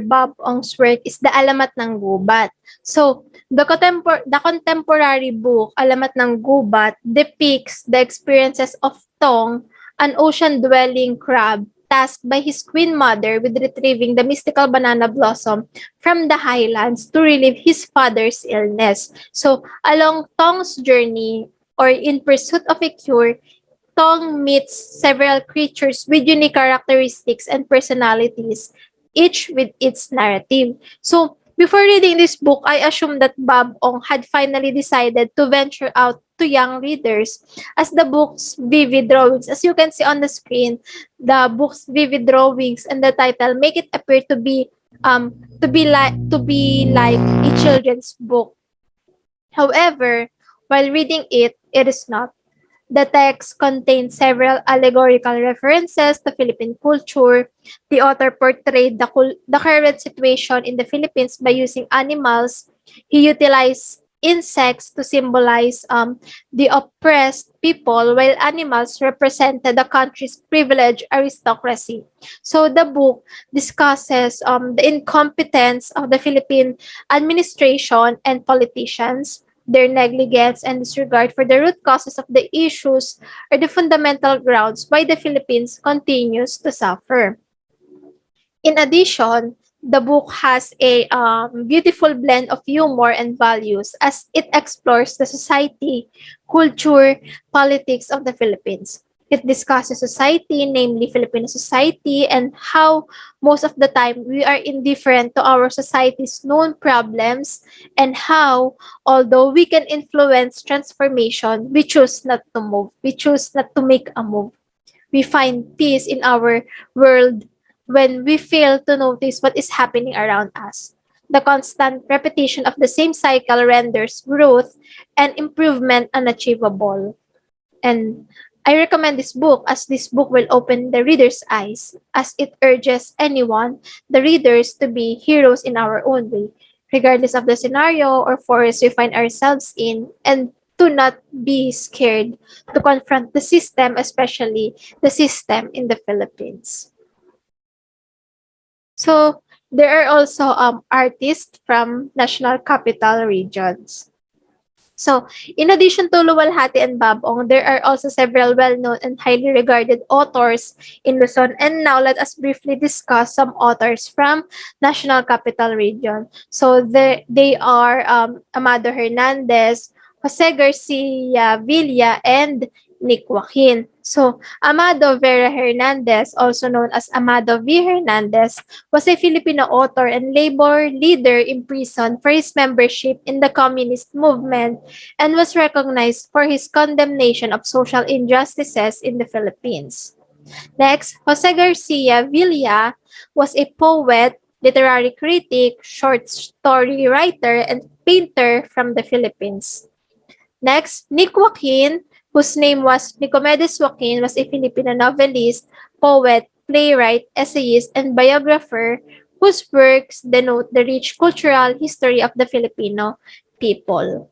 Bob Ong's work is The Alamat ng Gubat. So, the contemporary book, Alamat ng Gubat, depicts the experiences of Tong, an ocean-dwelling crab tasked by his queen mother with retrieving the mystical banana blossom from the highlands to relieve his father's illness. So, along Tong's journey, or in pursuit of a cure, Tong meets several creatures with unique characteristics and personalities, each with its narrative. So, before reading this book, I assumed that Bob Ong had finally decided to venture out to young readers, as the book's vivid drawings, as you can see on the screen, the book's vivid drawings and the title make it appear to be like a children's book. However, while reading it, It is not. The text contains several allegorical references to Philippine culture. The author portrayed the current situation in the Philippines by using animals. He utilized insects to symbolize the oppressed people, while animals represented the country's privileged aristocracy. So the book discusses the incompetence of the Philippine administration and politicians, their negligence and disregard for the root causes of the issues are the fundamental grounds why the Philippines continues to suffer. In addition, the book has a beautiful blend of humor and values as it explores the society, culture, politics of the Philippines. It discusses society, namely Filipino society, and how most of the time we are indifferent to our society's known problems, and how, although we can influence transformation, we choose not to move. We choose not to make a move. We find peace in our world when we fail to notice what is happening around us. The constant repetition of the same cycle renders growth and improvement unachievable. And I recommend this book as this book will open the reader's eyes as it urges anyone, the readers, to be heroes in our own way, regardless of the scenario or forest we find ourselves in, and to not be scared to confront the system, especially the system in the Philippines. So there are also artists from national capital regions. So, in addition to Luwalhati and Babong, there are also several well-known and highly regarded authors in Luzon. And now, let us briefly discuss some authors from National Capital Region. So, they are Amado Hernandez, Jose Garcia Villa, and Nick Joaquin. So, Amado Vera Hernandez, also known as Amado V. Hernandez, was a Filipino author and labor leader imprisoned for his membership in the communist movement and was recognized for his condemnation of social injustices in the Philippines. Next, Jose Garcia Villa was a poet, literary critic, short story writer, and painter from the Philippines. Next, Nick Joaquin, whose name was Nicomedes Joaquin, was a Filipino novelist, poet, playwright, essayist, and biographer whose works denote the rich cultural history of the Filipino people.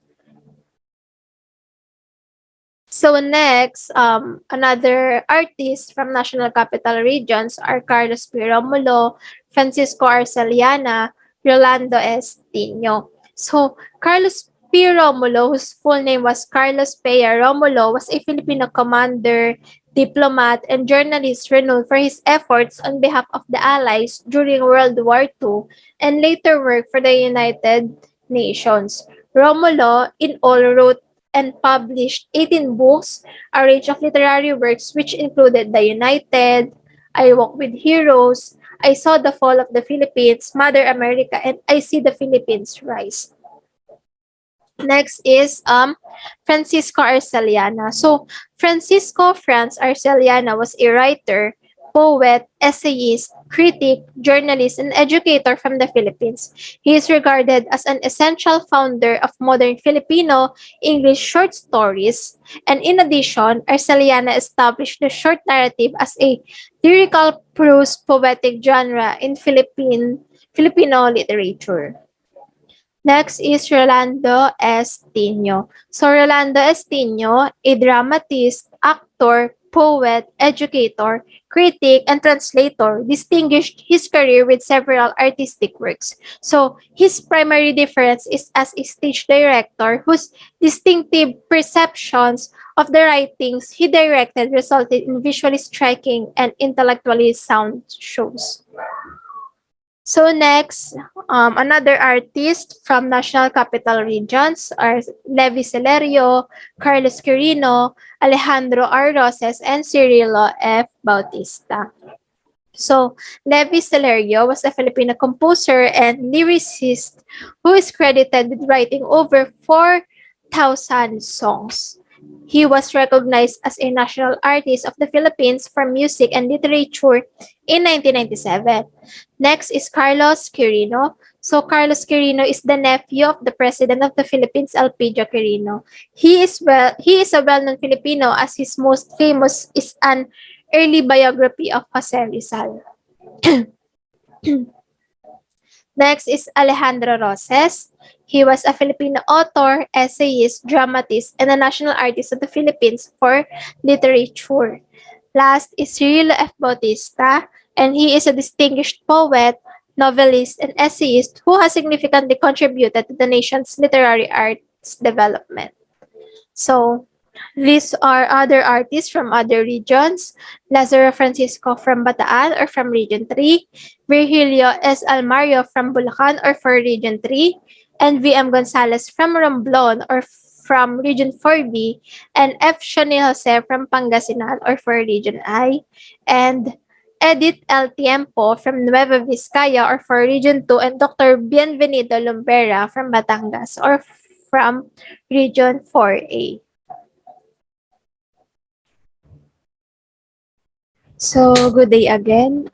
So next, another artist from National Capital Regions are Carlos P. Romulo, Francisco Arceliana, Rolando S. Tino. So Carlos P. Romulo, whose full name was Carlos Pea Romulo, was a Filipino commander, diplomat, and journalist renowned for his efforts on behalf of the Allies during World War II and later worked for the United Nations. Romulo in all wrote and published 18 books, a range of literary works which included The United, I Walk with Heroes, I Saw the Fall of the Philippines, Mother America, and I See the Philippines Rise. Next is Francisco Arceliana. So Francisco Franz Arceliana was a writer, poet, essayist, critic, journalist, and educator from the Philippines. He is regarded as an essential founder of modern Filipino English short stories. And in addition, Arceliana established the short narrative as a lyrical prose poetic genre in Filipino literature. Next is Rolando S. Tino. So Rolando S. Tino, a dramatist, actor, poet, educator, critic, and translator, distinguished his career with several artistic works. So his primary difference is as a stage director whose distinctive perceptions of the writings he directed resulted in visually striking and intellectually sound shows. So next, another artist from National Capital Regions are Levi Celerio, Carlos Quirino, Alejandro R. Roses, and Cirilo F. Bautista. So, Levi Celerio was a Filipino composer and lyricist who is credited with writing over 4,000 songs. He was recognized as a National Artist of the Philippines for Music and Literature in 1997. Next is Carlos Quirino. So Carlos Quirino is the nephew of the President of the Philippines, Elpidio Quirino. He is a well-known Filipino as his most famous is an early biography of Jose Rizal. Next is Alejandro Roses. He was a Filipino author, essayist, dramatist, and a national artist of the Philippines for literature. Last is Cirilo F. Bautista, and he is a distinguished poet, novelist, and essayist who has significantly contributed to the nation's literary arts development. So, these are other artists from other regions. Lazaro Francisco from Bataan or from Region 3, Virgilio S. Almario from Bulacan or for Region 3, and VM Gonzales from Romblon or from Region 4B, and F. Shoni Jose from Pangasinan or for Region I, and Edith L. Tiempo from Nueva Vizcaya or for Region 2, and Dr. Bienvenido Lumbera from Batangas or from Region 4A. So, good day again,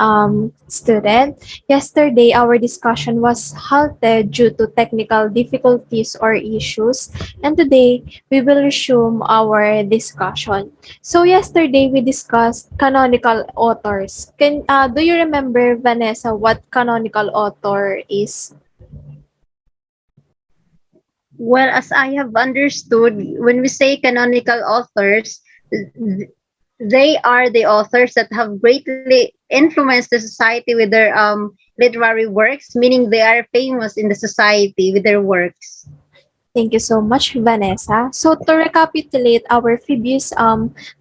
student. Yesterday, our discussion was halted due to technical difficulties or issues, and today we will resume our discussion. So, yesterday we discussed canonical authors. Do you remember, Vanessa, what canonical author is? Well, as I have understood, when we say canonical authors, they are the authors that have greatly influenced the society with their literary works, meaning they are famous in the society with their works. Thank you so much, Vanessa. So to recapitulate our previous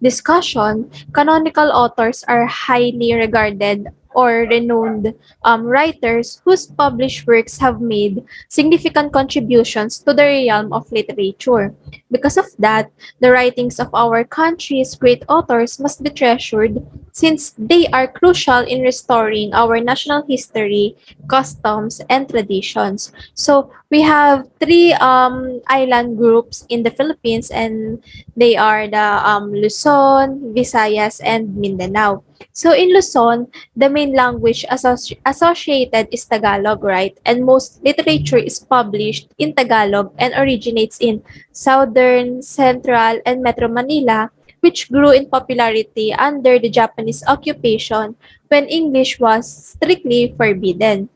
discussion, canonical authors are highly regarded or renowned writers whose published works have made significant contributions to the realm of literature. Because of that, the writings of our country's great authors must be treasured since they are crucial in restoring our national history, customs, and traditions. So we have three island groups in the Philippines, and they are the Luzon, Visayas, and Mindanao. So in Luzon, the main language associated is Tagalog, right? And most literature is published in Tagalog and originates in Southern, Central, and Metro Manila, which grew in popularity under the Japanese occupation when English was strictly forbidden.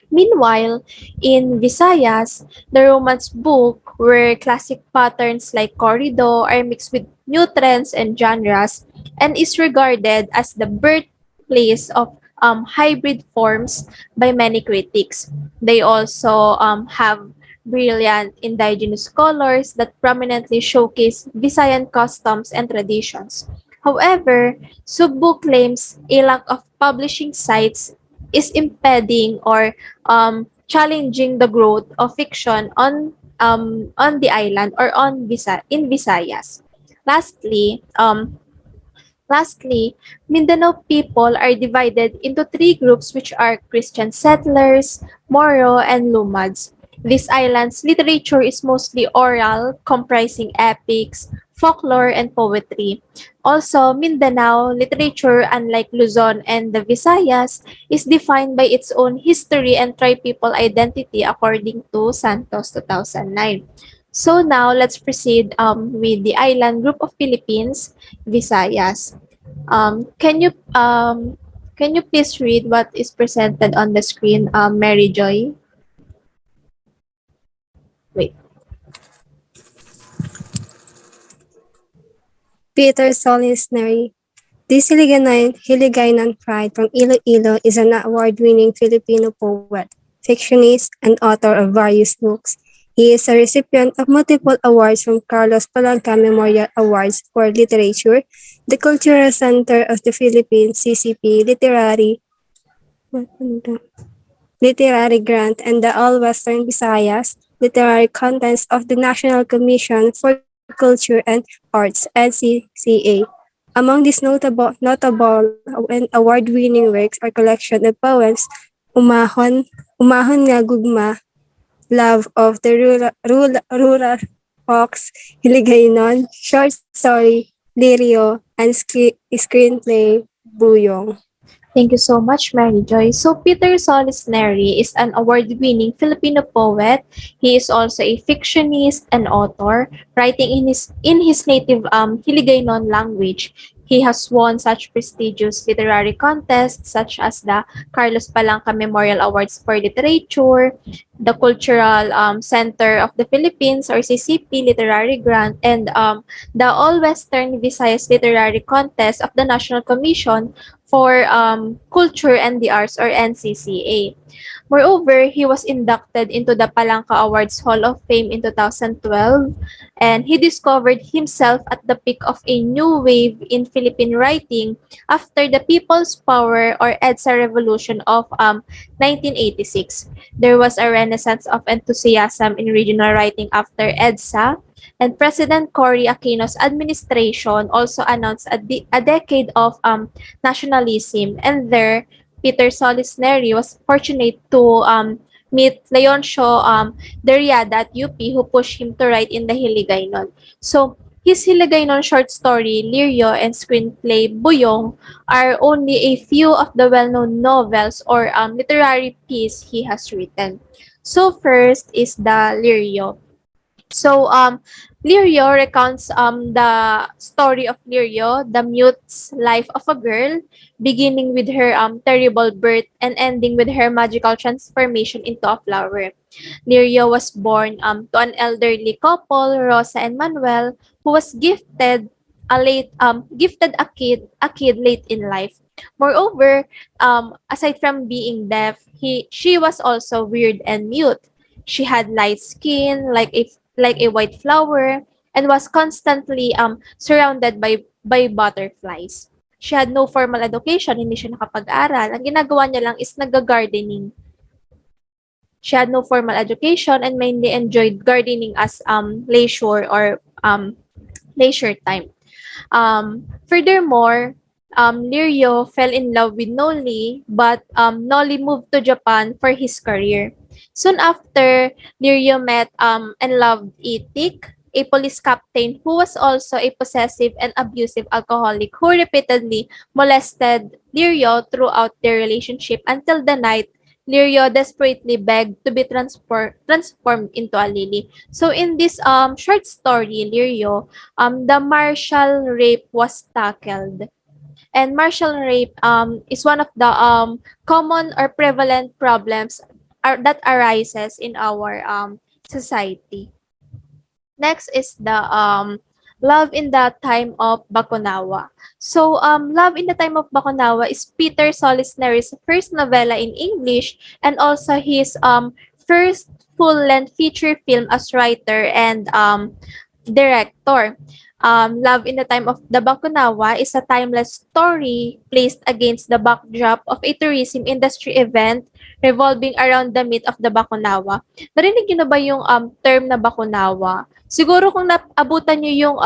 Meanwhile, in Visayas, the Romance book, where classic patterns like corrido are mixed with new trends and genres, and is regarded as the birthplace of hybrid forms by many critics. They also have brilliant indigenous scholars that prominently showcase Visayan customs and traditions. However, Subbu claims a lack of publishing sites is impeding or challenging the growth of fiction on the island or in Visayas. Lastly, Lastly, Mindanao people are divided into three groups, which are Christian settlers, Moro, and Lumads. This island's literature is mostly oral, comprising epics, folklore, and poetry. Also, Mindanao literature, unlike Luzon and the Visayas, is defined by its own history and tri-people identity according to Santos 2009. So now, let's proceed with the island group of Philippines, Visayas. Um, can you um, can you please read what is presented on the screen, Mary Joy? Wait. Peter Solis Neri. This Hiligaynon Pride from Iloilo is an award-winning Filipino poet, fictionist, and author of various books. He is a recipient of multiple awards from Carlos Palanca Memorial Awards for Literature, the Cultural Center of the Philippines, CCP, Literary Grant, and the All-Western Visayas Literary Contest of the National Commission for Culture and Arts, NCCA. Among these notable and award-winning works are collection of poems, Umahon, Umahon nga Gugma, Love of the Rural Hawks, Hiligaynon, short story, Lirio, and screenplay, Buyong. Thank you so much, Mary Joy. So, Peter Solis Neri is an award-winning Filipino poet. He is also a fictionist and author, writing in his native Hiligaynon language. He has won such prestigious literary contests such as the Carlos Palanca Memorial Awards for Literature, the Cultural Center of the Philippines or CCP Literary Grant, and the All-Western Visayas Literary Contest of the National Commission for Culture and the Arts or NCCA. Moreover, he was inducted into the Palanca Awards Hall of Fame in 2012, and he discovered himself at the peak of a new wave in Philippine writing after the People's Power or EDSA revolution of 1986. There was a renaissance of enthusiasm in regional writing after EDSA, and President Cory Aquino's administration also announced a decade of nationalism, and there Peter Solis Neri was fortunate to meet Leoncio Derriada at UP, who pushed him to write in the Hiligaynon. So his Hiligaynon short story Lirio and screenplay Buyong are only a few of the well-known novels or literary piece he has written. So first is the Lirio. So, Lirio recounts the story of Lirio, the mute's life of a girl, beginning with her terrible birth and ending with her magical transformation into a flower. Lirio was born to an elderly couple, Rosa and Manuel, who was gifted a kid late in life. Moreover, aside from being deaf, she was also weird and mute. She had light skin, like a white flower, and was constantly surrounded by butterflies. She had no formal education, hindi siya nakapag-aral. Ang ginagawa niya lang is nag-gardening. She had no formal education and mainly enjoyed gardening as leisure or leisure time. Furthermore, Lirio fell in love with Noli, but Noli moved to Japan for his career. Soon after, Lirio met and loved Itik, a police captain who was also a possessive and abusive alcoholic who repeatedly molested Lirio throughout their relationship until the night Lirio desperately begged to be transformed into a lily. So in this short story, Lirio, the martial rape was tackled. And martial rape is one of the common or prevalent problems that arises in our society. Next is the Love in the Time of Bakunawa. So, Love in the Time of Bakunawa is Peter Solis Neri's first novella in English and also his first full-length feature film as writer and director. Love in the Time of the Bakunawa is a timeless story placed against the backdrop of a tourism industry event revolving around the myth of the Bakunawa. Narinig niyo na ba yung term na Bakunawa? Siguro kung naabutan niyo yung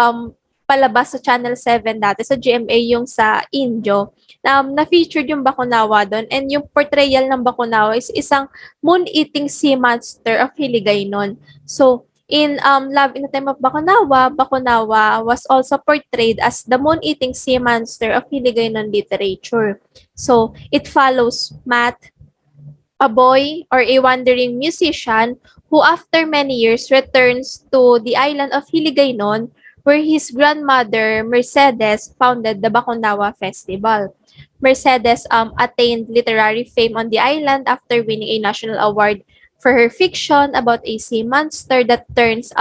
palabas sa Channel 7 dati, sa GMA yung sa Indio, na-featured yung Bakunawa doon, and yung portrayal ng Bakunawa is isang moon-eating sea monster of Hiligaynon. So, in Love in the Time of Bakunawa, Bakunawa was also portrayed as the moon-eating sea monster of Hiligaynon literature. So, it follows Matt, a boy or a wandering musician who after many years returns to the island of Hiligaynon where his grandmother Mercedes founded the Bakunawa Festival. Mercedes attained literary fame on the island after winning a national award for her fiction about a sea monster that turns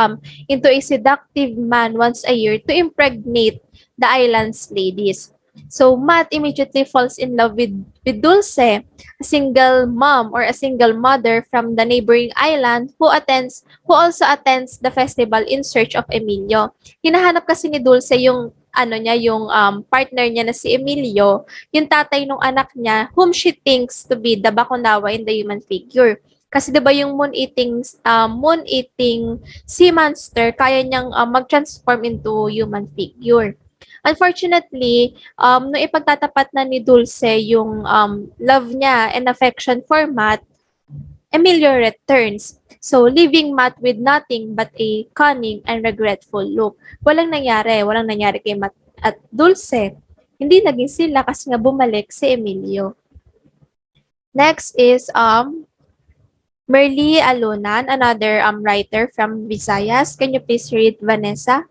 into a seductive man once a year to impregnate the island's ladies. So Matt immediately falls in love with Dulce, a single mom or a single mother from the neighboring island who also attends the festival in search of Emilio. Hinahanap kasi ni Dulce yung yung partner niya na si Emilio, yung tatay ng anak niya whom she thinks to be the Bakunawa in the human figure. Kasi 'di ba yung moon-eating sea monster kaya niyang mag-transform into human figure. Unfortunately, nung ipagtatapat na ni Dulce yung love niya and affection for Matt, Emilio returns. So, leaving Matt with nothing but a cunning and regretful look. Walang nangyari kay Matt at Dulce. Hindi naging sila kasi nga bumalik si Emilio. Next is Merly Alunan, another writer from Visayas. Can you please read, Vanessa?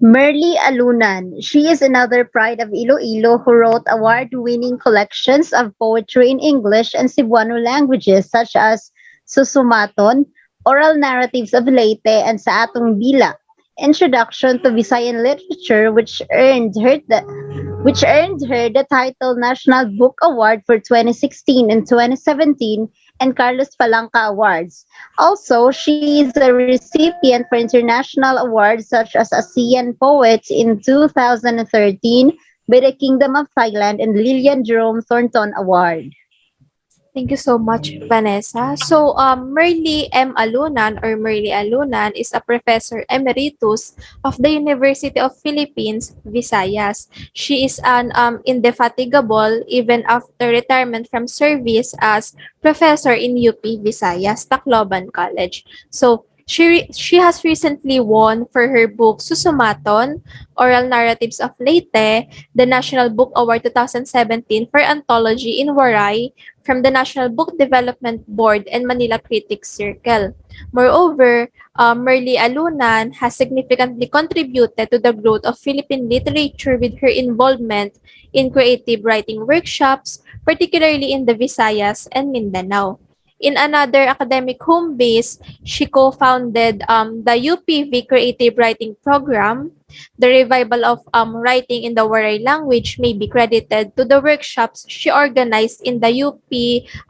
Merly Alunan. She is another pride of Iloilo who wrote award-winning collections of poetry in English and Cebuano languages such as Susumaton, Oral Narratives of Leyte, and Sa Atong Dila. Introduction to Visayan Literature, which earned her the title National Book Award for 2016 and 2017 and Carlos Palanca Awards. Also, she is a recipient for international awards such as ASEAN Poets in 2013 by the Kingdom of Thailand and Lilian Jerome Thornton Award. Thank you so much, Vanessa. So, Merly M. Alunan or Merly Alunan is a professor emeritus of the University of Philippines, Visayas. She is an indefatigable even after retirement from service as professor in UP Visayas, Tacloban College. So, she has recently won for her book Susumaton, Oral Narratives of Leyte, the National Book Award 2017 for Anthology in Waray from the National Book Development Board and Manila Critics Circle. Moreover, Merly Alunan has significantly contributed to the growth of Philippine literature with her involvement in creative writing workshops, particularly in the Visayas and Mindanao. In another academic home base, she co-founded the UPV Creative Writing Program. The revival of writing in the Waray language may be credited to the workshops she organized in the UP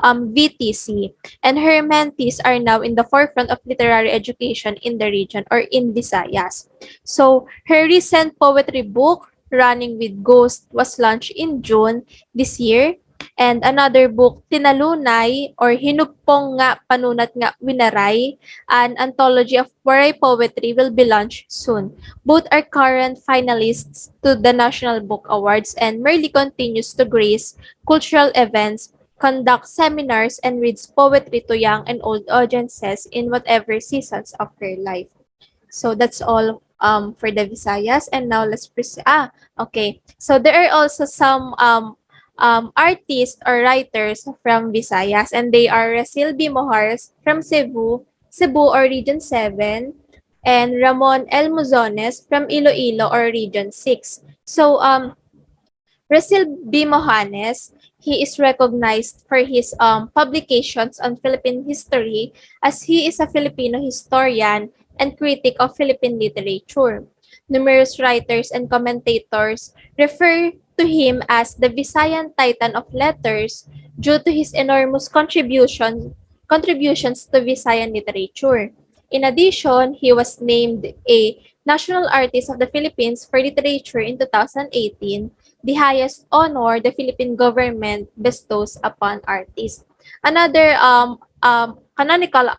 VTC, and her mentees are now in the forefront of literary education in the region or in Visayas. So, her recent poetry book, Running with Ghosts, was launched in June this year. And another book, Tinalunay or Hinugpong nga Panunat nga Winaray, an anthology of Waray poetry will be launched soon. Both are current finalists to the National Book Awards and Merly continues to grace cultural events, conduct seminars, and reads poetry to young and old audiences in whatever seasons of her life. So that's all for the Visayas. And now let's proceed. Okay. So there are also some artists or writers from Visayas, and they are Rasil B. Mohars from Cebu or Region 7, and Ramon L. Muzones from Iloilo or Region 6. So, Rasil B. Mohanes, he is recognized for his publications on Philippine history as he is a Filipino historian and critic of Philippine literature. Numerous writers and commentators refer to him as the Visayan Titan of Letters due to his enormous contributions to Visayan literature. In addition, he was named a National Artist of the Philippines for Literature in 2018, the highest honor the Philippine government bestows upon artists. Another canonical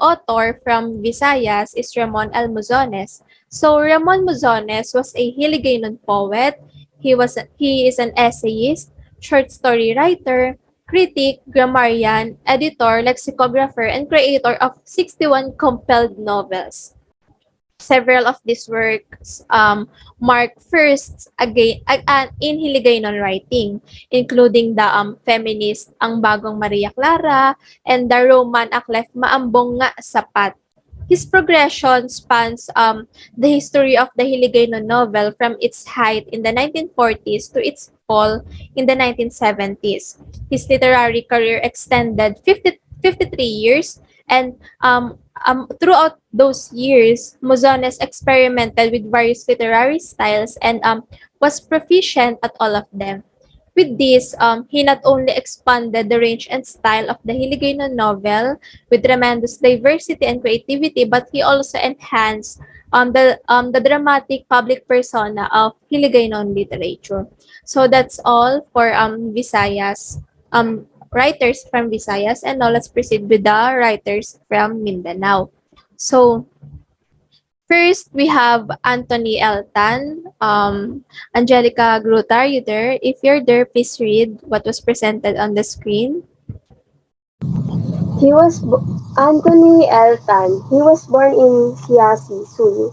author from Visayas is Ramon L. Muzones. So Ramon Muzones was a Hiligaynon poet. He is an essayist, short story writer, critic, grammarian, editor, lexicographer, and creator of 61 compiled novels. Several of these works mark firsts again in Hiligaynon writing, including the feminist Ang Bagong Maria Clara and the Roman Aklef Maambong nga Sapat. His progression spans the history of the Hiligaynon novel from its height in the 1940s to its fall in the 1970s. His literary career extended 53 years, and throughout those years, Mozones experimented with various literary styles and was proficient at all of them. With this, he not only expanded the range and style of the Hiligaynon novel with tremendous diversity and creativity, but he also enhanced the dramatic public persona of Hiligaynon literature. So that's all for Visayas, writers from Visayas, and now let's proceed with the writers from Mindanao. So first, we have Anthony L. Tan, Angelica Gruta, are you there? If you're there, please read what was presented on the screen. Anthony L. Tan. He was born in Siasi, Sulu,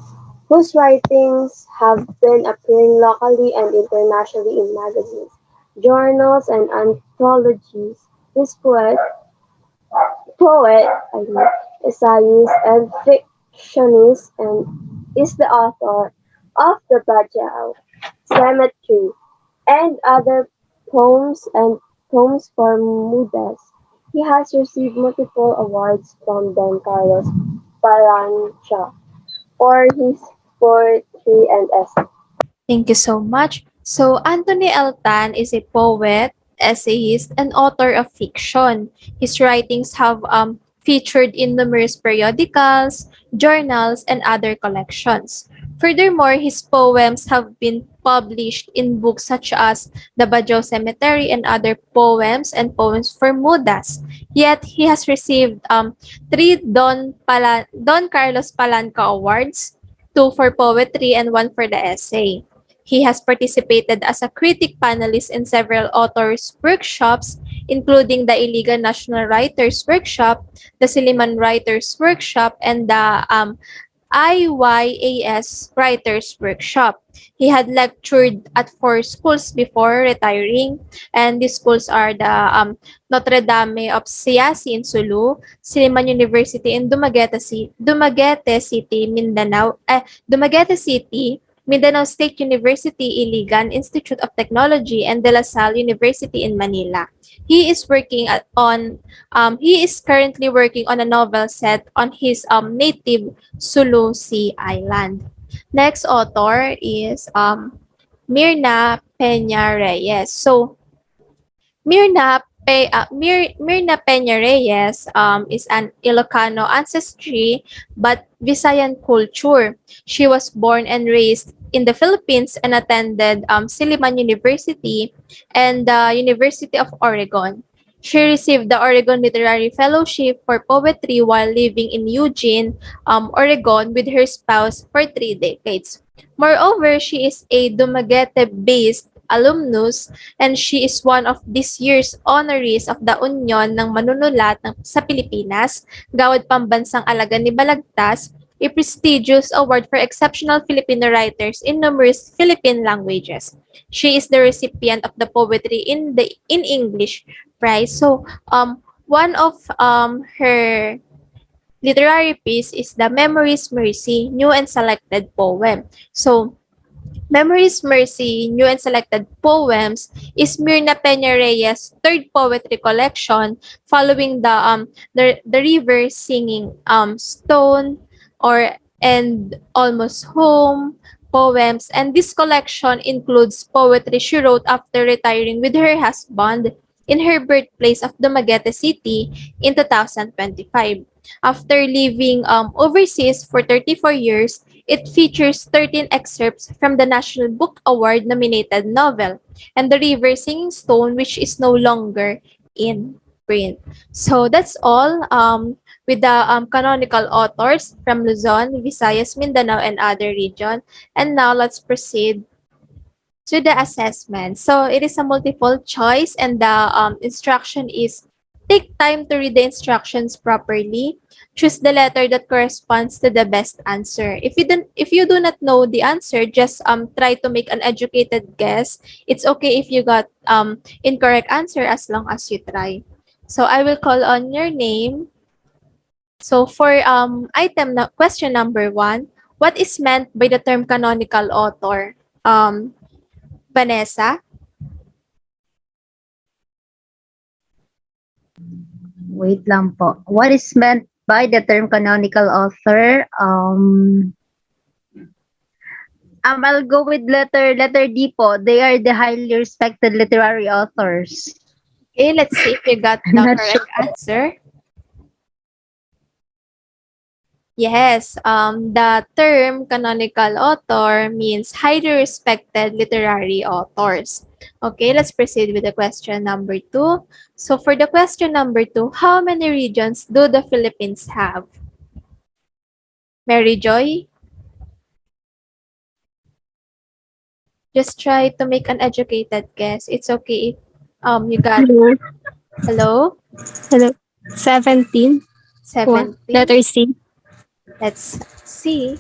whose writings have been appearing locally and internationally in magazines, journals, and anthologies. This poet, essayist, and fictionist, and is the author of the Bajau Cemetery and other poems and poems for mudas. He has received multiple awards from Don Carlos Palancha for his poetry and essay. Thank you so much. So, Anthony Altan is a poet, essayist, and author of fiction. His writings have featured in numerous periodicals, journals, and other collections. Furthermore, his poems have been published in books such as The Bajau Cemetery and other poems and poems for mudas. Yet, he has received three Don Carlos Palanca Awards, two for poetry and one for the essay. He has participated as a critic panelist in several authors' workshops, including the Iligan National Writers Workshop, the Silliman Writers Workshop, and the IYAS Writers Workshop. He had lectured at four schools before retiring, and these schools are the Notre Dame of Siasi in Sulu, Silliman University in Dumaguete City, Dumaguete City, Mindanao State University Iligan Institute of Technology, and De La Salle University in Manila. He is he is currently working on a novel set on his native Sulu Sea Island. Next author is Myrna Peña Reyes. So Myrna Peña Reyes is an Ilocano ancestry but Visayan culture. She was born and raised in the Philippines and attended Silliman University and the University of Oregon. She received the Oregon Literary Fellowship for Poetry while living in Eugene, Oregon with her spouse for 3 decades. Moreover, she is a Dumaguete-based alumnus and she is one of this year's honorees of the Union ng Manunulat sa Pilipinas, Gawad Pambansang Alaga ni Balagtas, a prestigious award for exceptional Filipino writers in numerous Philippine languages. She is the recipient of the Poetry in English Prize. So, one of her literary piece is the Memories Mercy, New and Selected Poem. So, Memories Mercy, New and Selected Poems is Myrna Peña Reyes' third poetry collection following the river singing Stone or and Almost Home poems, and this collection includes poetry she wrote after retiring with her husband in her birthplace of Dumaguete City in 2025. After living overseas for 34 years, it features 13 excerpts from the National Book Award nominated novel and The River Singing Stone, which is no longer in print. So that's all with the canonical authors from Luzon, Visayas, Mindanao, and other region. And now let's proceed to the assessment. So it is a multiple choice and the instruction is take time to read the instructions properly. Choose the letter that corresponds to the best answer. If you do not know the answer, just try to make an educated guess. It's okay if you got incorrect answer as long as you try. So I will call on your name. So for question number 1, what is meant by the term canonical author? Vanessa? Wait lang po. What is meant by the term canonical author? I'll go with letter D po. They are the highly respected literary authors. Okay, let's see if you got the correct answer. Yes, the term canonical author means highly respected literary authors. Okay, let's proceed with the question number 2. So for the question number 2, how many regions do the Philippines have? Mary Joy? Just try to make an educated guess. It's okay if you got... Hello. Hello? Hello. 17. What? 17. Letter C. Let's see.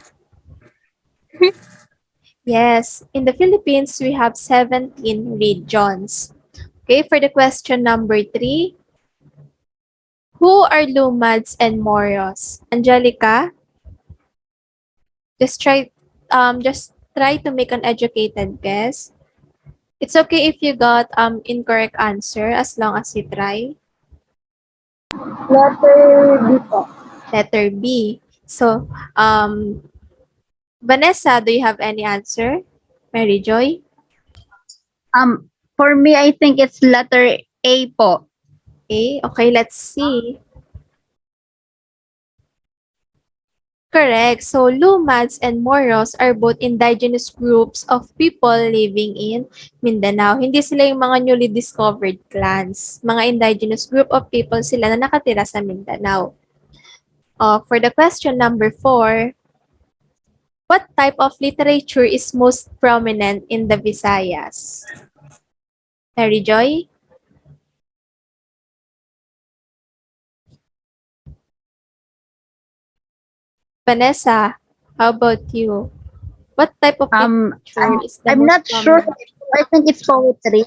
Yes, in the Philippines, we have 17 regions. Okay, for the question number 3, who are Lumads and Moros? Angelica, just try to make an educated guess. It's okay if you got incorrect answer as long as you try. Letter B po. Letter B. So, Vanessa, do you have any answer? Mary Joy? For me, I think it's letter A po. Okay, let's see. Correct. So, Lumads and Moros are both indigenous groups of people living in Mindanao. Hindi sila yung mga newly discovered clans. Mga indigenous group of people sila na nakatira sa Mindanao. For the question number 4, what type of literature is most prominent in the Visayas? Mary Joy? Vanessa, how about you? What type of literature is the I'm most not sure. prominent? I think it's poetry.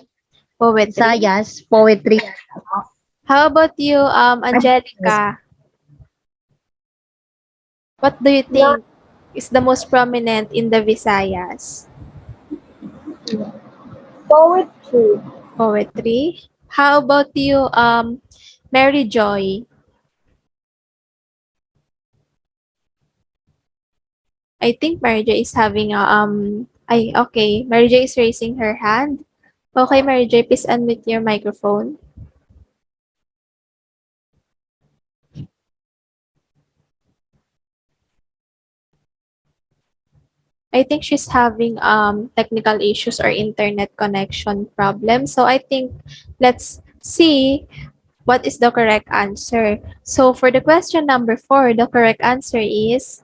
Poetry? Visayas, poetry. How about you, Angelica? What do you think is the most prominent in the Visayas? Poetry. Poetry? How about you, Mary Joy? I think Mary Joy is having a, okay, Mary Joy is raising her hand. Okay, Mary Joy, please unmute your microphone. I think she's having technical issues or internet connection problems. So I think let's see what is the correct answer. So for the question number 4, the correct answer is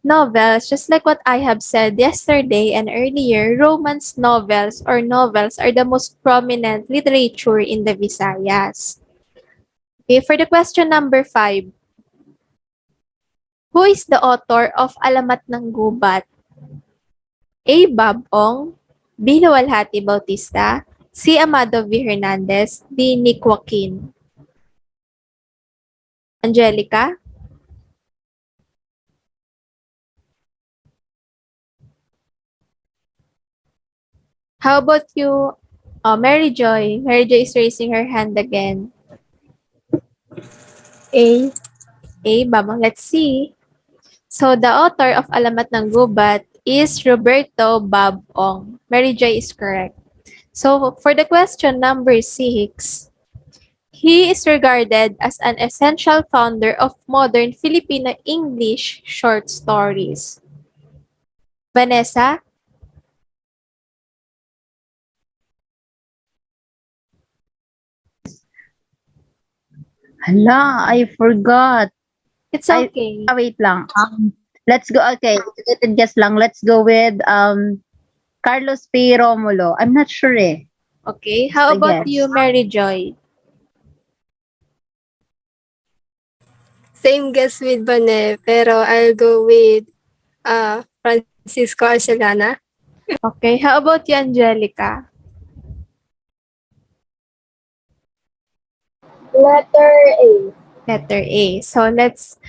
novels. Just like what I have said yesterday and earlier, romance novels or novels are the most prominent literature in the Visayas. Okay, for the question number 5, who is the author of Alamat ng Gubat? A. Babong, B. Luwalhati Bautista, C. Amado V. Hernandez, D. Nick Joaquin. Angelica? How about you, Mary Joy? Mary Joy is raising her hand again. A. A. Babong. Let's see. So, the author of Alamat ng Gubat is Roberto Babong. Mary Joy is correct. So, for the question number 6, he is regarded as an essential founder of modern Filipino English short stories. Vanessa? Hala, I forgot. It's okay. Wait lang. Let's go. Okay, guess lang. Let's go with Carlos P. Romulo. I'm not sure eh. Okay, how about you, Mary Joy? Same guess with Bane, pero I'll go with Francisco Arcelana. Okay, how about you, Angelica? Letter A. Letter A. So let's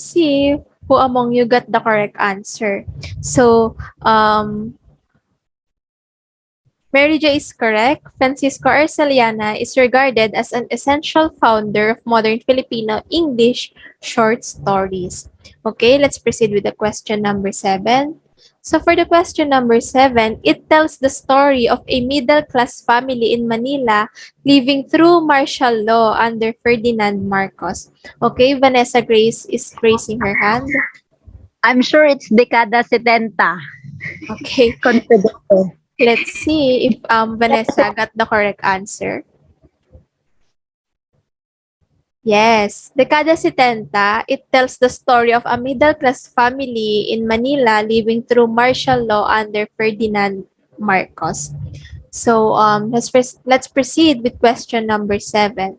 see who among you got the correct answer. So Mary J is correct. Francisco Arceliana is regarded as an essential founder of modern Filipino English short stories. Okay, let's proceed with the question number 7. So for the question number 7, it tells the story of a middle-class family in Manila living through martial law under Ferdinand Marcos. Okay, Vanessa Grace is raising her hand. I'm sure it's Dekada 70. Okay. Confident. Let's see if Vanessa got the correct answer. Yes, Dekada 70, it tells the story of a middle-class family in Manila living through martial law under Ferdinand Marcos. So let's proceed with question number 7.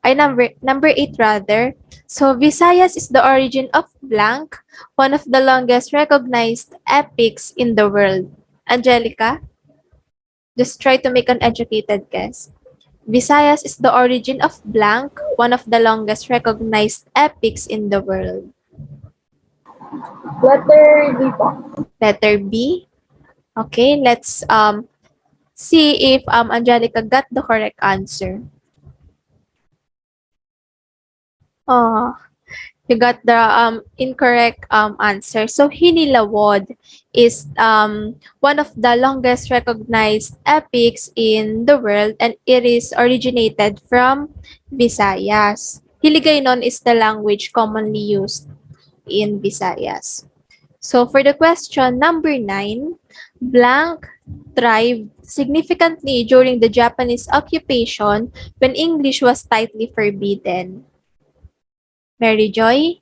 Number 8 rather. So Visayas is the origin of blank, one of the longest recognized epics in the world. Angelica, just try to make an educated guess. Visayas is the origin of blank, one of the longest recognized epics in the world. Letter D po. Letter B. Okay, let's see if Angelica got the correct answer. Oh, you got the incorrect answer. So Hinilawod is one of the longest recognized epics in the world, and it is originated from Visayas. Hiligaynon is the language commonly used in Visayas. So for the question number 9, blank thrived significantly during the Japanese occupation when English was tightly forbidden. Mary Joy,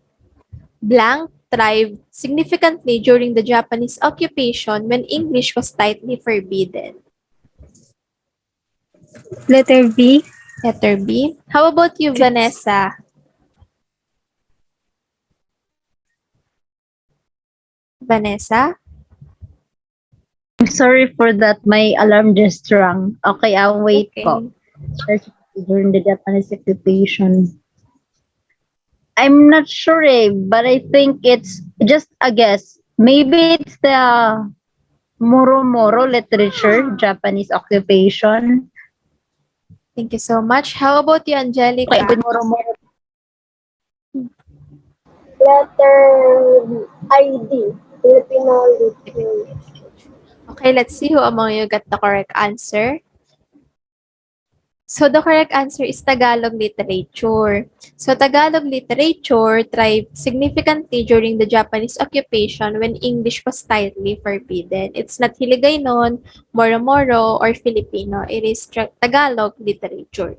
blank thrived significantly during the Japanese occupation when English was tightly forbidden. Letter B. Letter B. How about you, Vanessa? Vanessa? I'm sorry for that. My alarm just rang. Okay, I'll wait po. Okay. During the Japanese occupation. I'm not sure, but I think it's just a guess. Maybe it's the Moro literature, Japanese occupation. Thank you so much. How about you, Okay, Angelica? with Moro. Letter ID. Filipino literature. Okay, let's see who among you got the correct answer. So the correct answer is Tagalog literature. So Tagalog literature thrived significantly during the Japanese occupation when English was tightly forbidden. It's not Hiligaynon, Moro-Moro, or Filipino. It is Tagalog literature.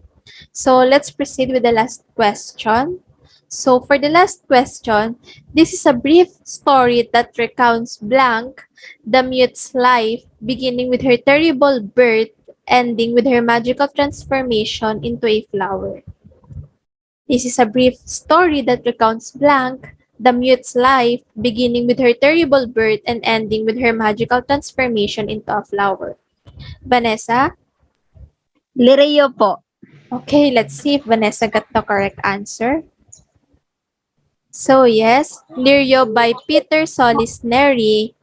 So let's proceed with the last question. So for the last question, this is a brief story that recounts blank, the mute's life, beginning with her terrible birth, ending with her magical transformation into a flower. This is a brief story that recounts blank, the mute's life, beginning with her terrible birth and ending with her magical transformation into a flower. Vanessa? Lireo po. Okay, let's see if Vanessa got the correct answer. So yes, Lirio by Peter Solis Neri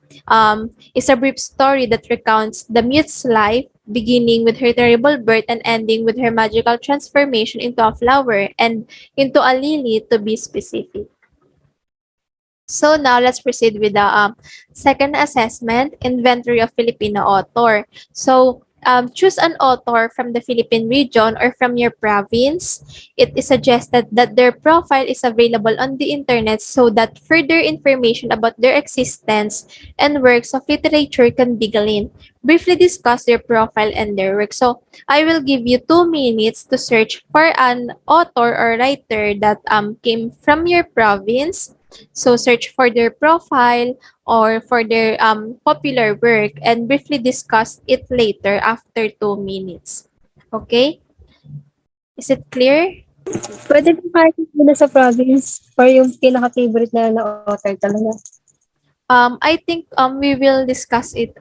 is a brief story that recounts the mute's life, beginning with her terrible birth and ending with her magical transformation into a flower and into a lily, to be specific. So now let's proceed with the second assessment, inventory of Filipino author. So choose an author from the Philippine region or from your province. It is suggested that their profile is available on the internet so that further information about their existence and works of literature can be gleaned. Briefly discuss their profile and their work. So I will give you 2 minutes to search for an author or writer that came from your province. So search for their profile or for their popular work and briefly discuss it later after 2 minutes. Okay? Is it clear? Pwede po kahit muna sa province or yung pinaka-favorite na author talaga. I think we will discuss it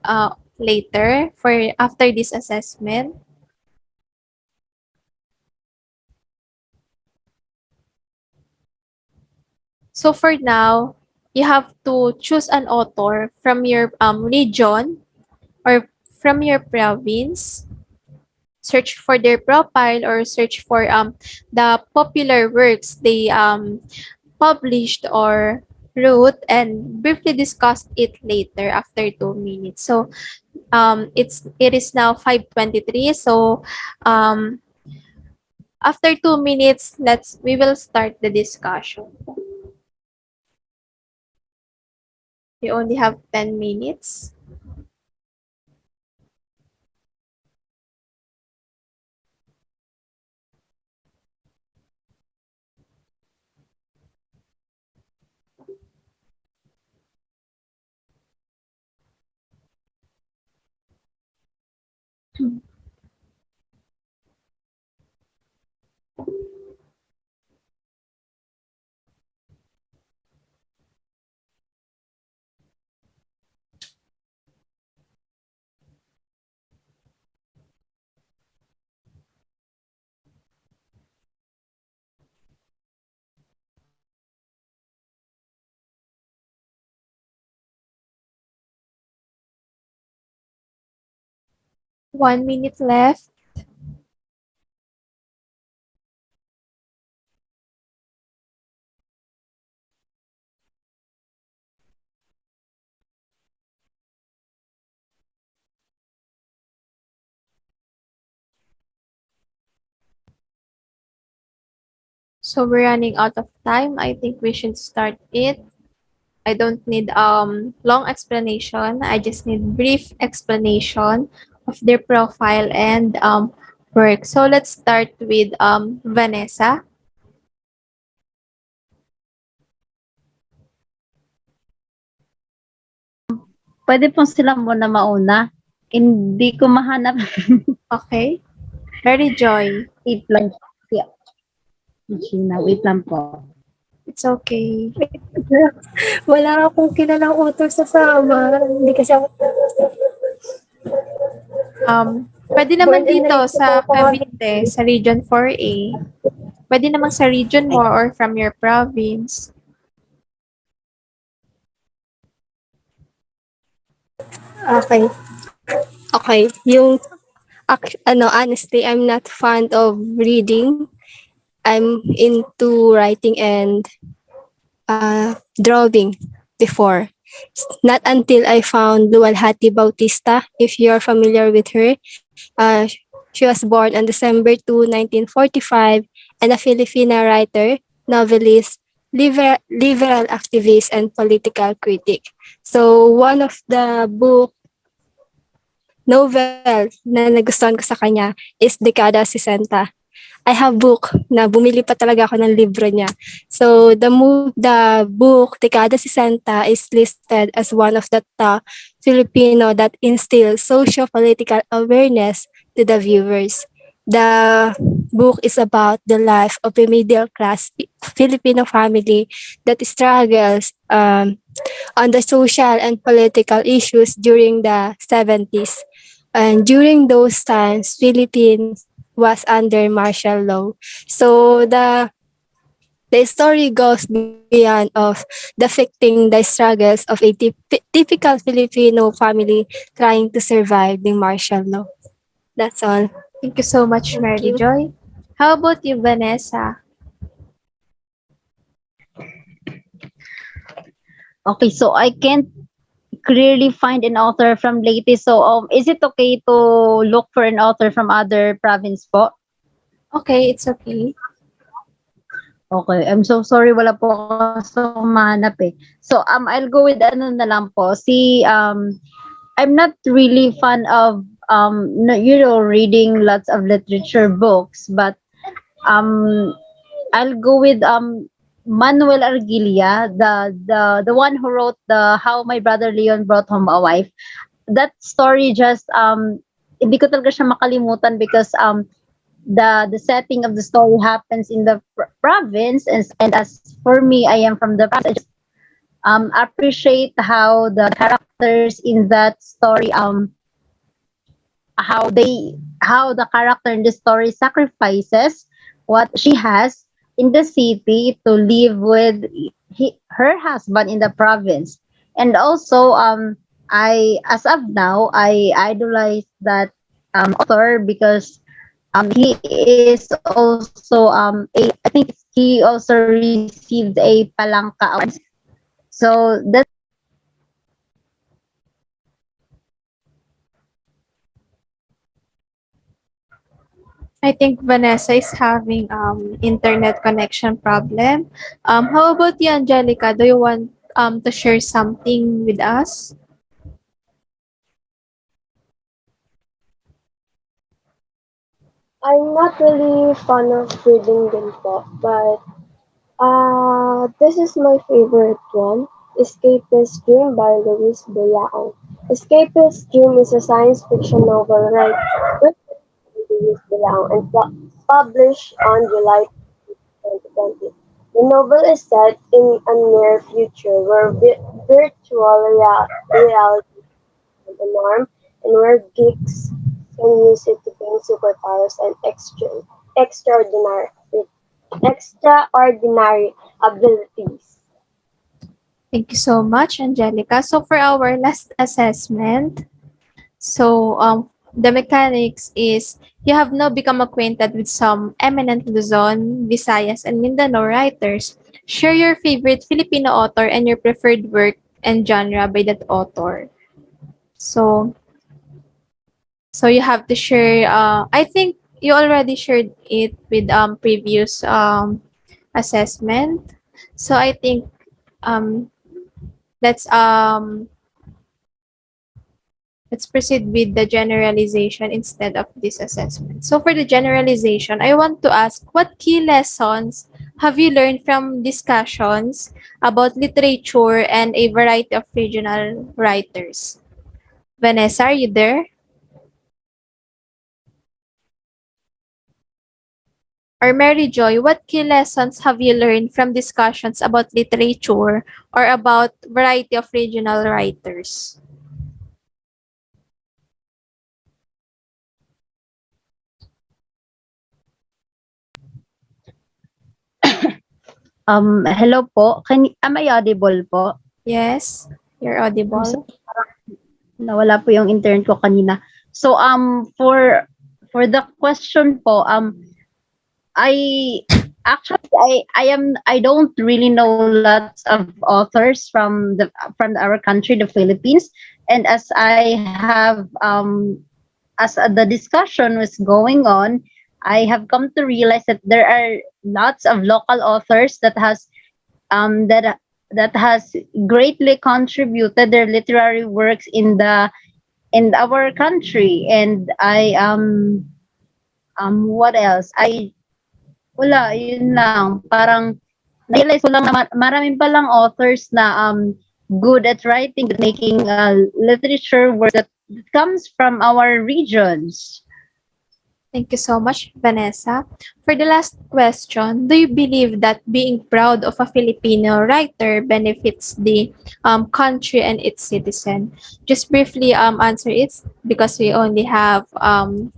later for after this assessment. So for now, you have to choose an author from your region or from your province. Search for their profile or search for the popular works they published or wrote and briefly discuss it later after 2 minutes. So it is now 5:23. So after 2 minutes, we will start the discussion. We only have 10 minutes. 1 minute left. So we're running out of time. I think we should start it. I don't need long explanation. I just need brief explanation of their profile and work. So let's start with Vanessa. Pwede po sila muna mauna. Hindi ko mahanap. Okay. Mary Joy. Wait lang. Yeah. Gina, wait lang po. It's okay. Wala akong kilalang author sa sama. Hindi kasi ako Pwede naman born and dito raised sa po ako. Cavite, sa Region 4A. Pwede naman sa region mo or from your province. Okay. Okay. Honestly, I'm not fond of reading. I'm into writing and drawing before. Not until I found 𝘈𝘣𝘪 if you're familiar with her. She was born on December 2, 1945, and a Filipina writer, novelist, liberal activist, and political critic. So one of the novel na nagustuhan ko sa kanya is Dekada 60. I have book na bumili pa talaga ako ng libro niya. So the book Dekada 60 is listed as one of the top Filipino that instills socio-political awareness to the viewers. The book is about the life of a middle class Filipino family that struggles on the social and political issues during the 70s. And during those times, Philippines was under martial law. So the story goes beyond of depicting the struggles of a typical Filipino family trying to survive the martial law. That's all. Thank you so much, Thank Mary you. Joy. How about you, Vanessa? Okay, so I can't clearly find an author from Leyte. So is it okay to look for an author from other province po? Okay, it's okay. Okay, I'm so sorry, wala po ako mahanap eh. So I'll go with ano na lang po. I'm not really fan of reading lots of literature books, but I'll go with Manuel Argilia, the one who wrote the How My Brother Leon Brought Home a Wife. That story just hindi ko talaga siya makalimutan because the setting of the story happens in the province, and as for me, I am from the province. I just appreciate how the characters in that story how the character in the story sacrifices what she has in the city to live with her husband in the province. And also I as of now I idolize that author because he is also I think he also received a Palangka Award. So that's I think Vanessa is having internet connection problem. How about you, Angelica? Do you want to share something with us? I'm not really fond of reading din po, but this is my favorite one, Escapist Dream by Luis Bullao. Escapist Dream is a science fiction novel written by Luis Bullao and published on July 2020. The novel is set in a near future where virtual reality is the norm and where geeks can use it to gain superpowers and extraordinary extraordinary abilities. Thank you so much, Angelica. So for our last assessment, so The mechanics is you have now become acquainted with some eminent Luzon, Visayas, and Mindanao writers. Share your favorite Filipino author and your preferred work and genre by that author. So, you have to share. I think you already shared it with previous assessment. So I think um let's um let's proceed with the generalization instead of this assessment. So for the generalization, I want to ask, what key lessons have you learned from discussions about literature and a variety of regional writers? Vanessa, are you there? Or Mary Joy, what key lessons have you learned from discussions about literature or about variety of regional writers? Hello po. Am I audible po? Yes, you're I'm so, audible. nawala po yung intern ko kanina. So for the question po, I I don't really know lots of authors from our country, the Philippines, and as I have as the discussion was going on, I have come to realize that there are lots of local authors that has greatly contributed their literary works in our country. And I what else? Wala, yun lang. Parang na-realize ko lang na maraming palang authors na good at writing, good at making literature work that comes from our regions. Thank you so much, Vanessa. For the last question, do you believe that being proud of a Filipino writer benefits the country and its citizen? Just briefly answer it because we only have 1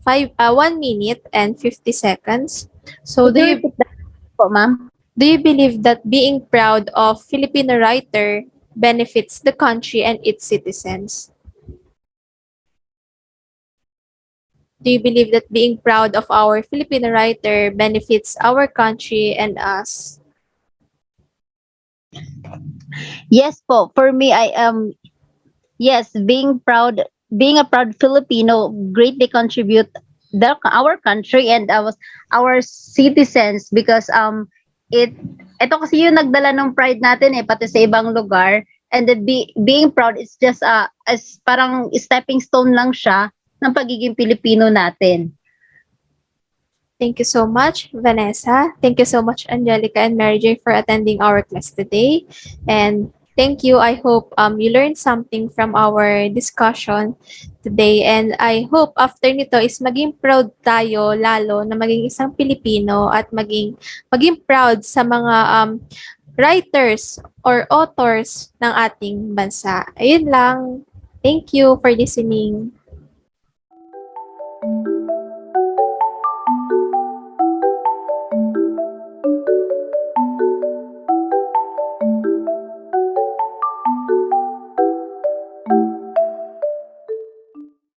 minute and 50 seconds. So Could you repeat that po, ma'am? do you believe that being proud of Filipino writer benefits the country and its citizens? Do you believe that being proud of our Filipino writer benefits our country and us? Yes po. For me, yes, being a proud Filipino greatly contribute our country and our citizens because it ito kasi yung nagdala ng pride natin pati sa ibang lugar, and then being proud is just as parang stepping stone lang siya ng pagiging Pilipino natin. Thank you so much, Vanessa. Thank you so much, Angelica and Mary Jay, for attending our class today. And thank you. I hope you learned something from our discussion today. And I hope after nito is maging proud tayo lalo na maging isang Pilipino at maging proud sa mga writers or authors ng ating bansa. Ayun lang. Thank you for listening.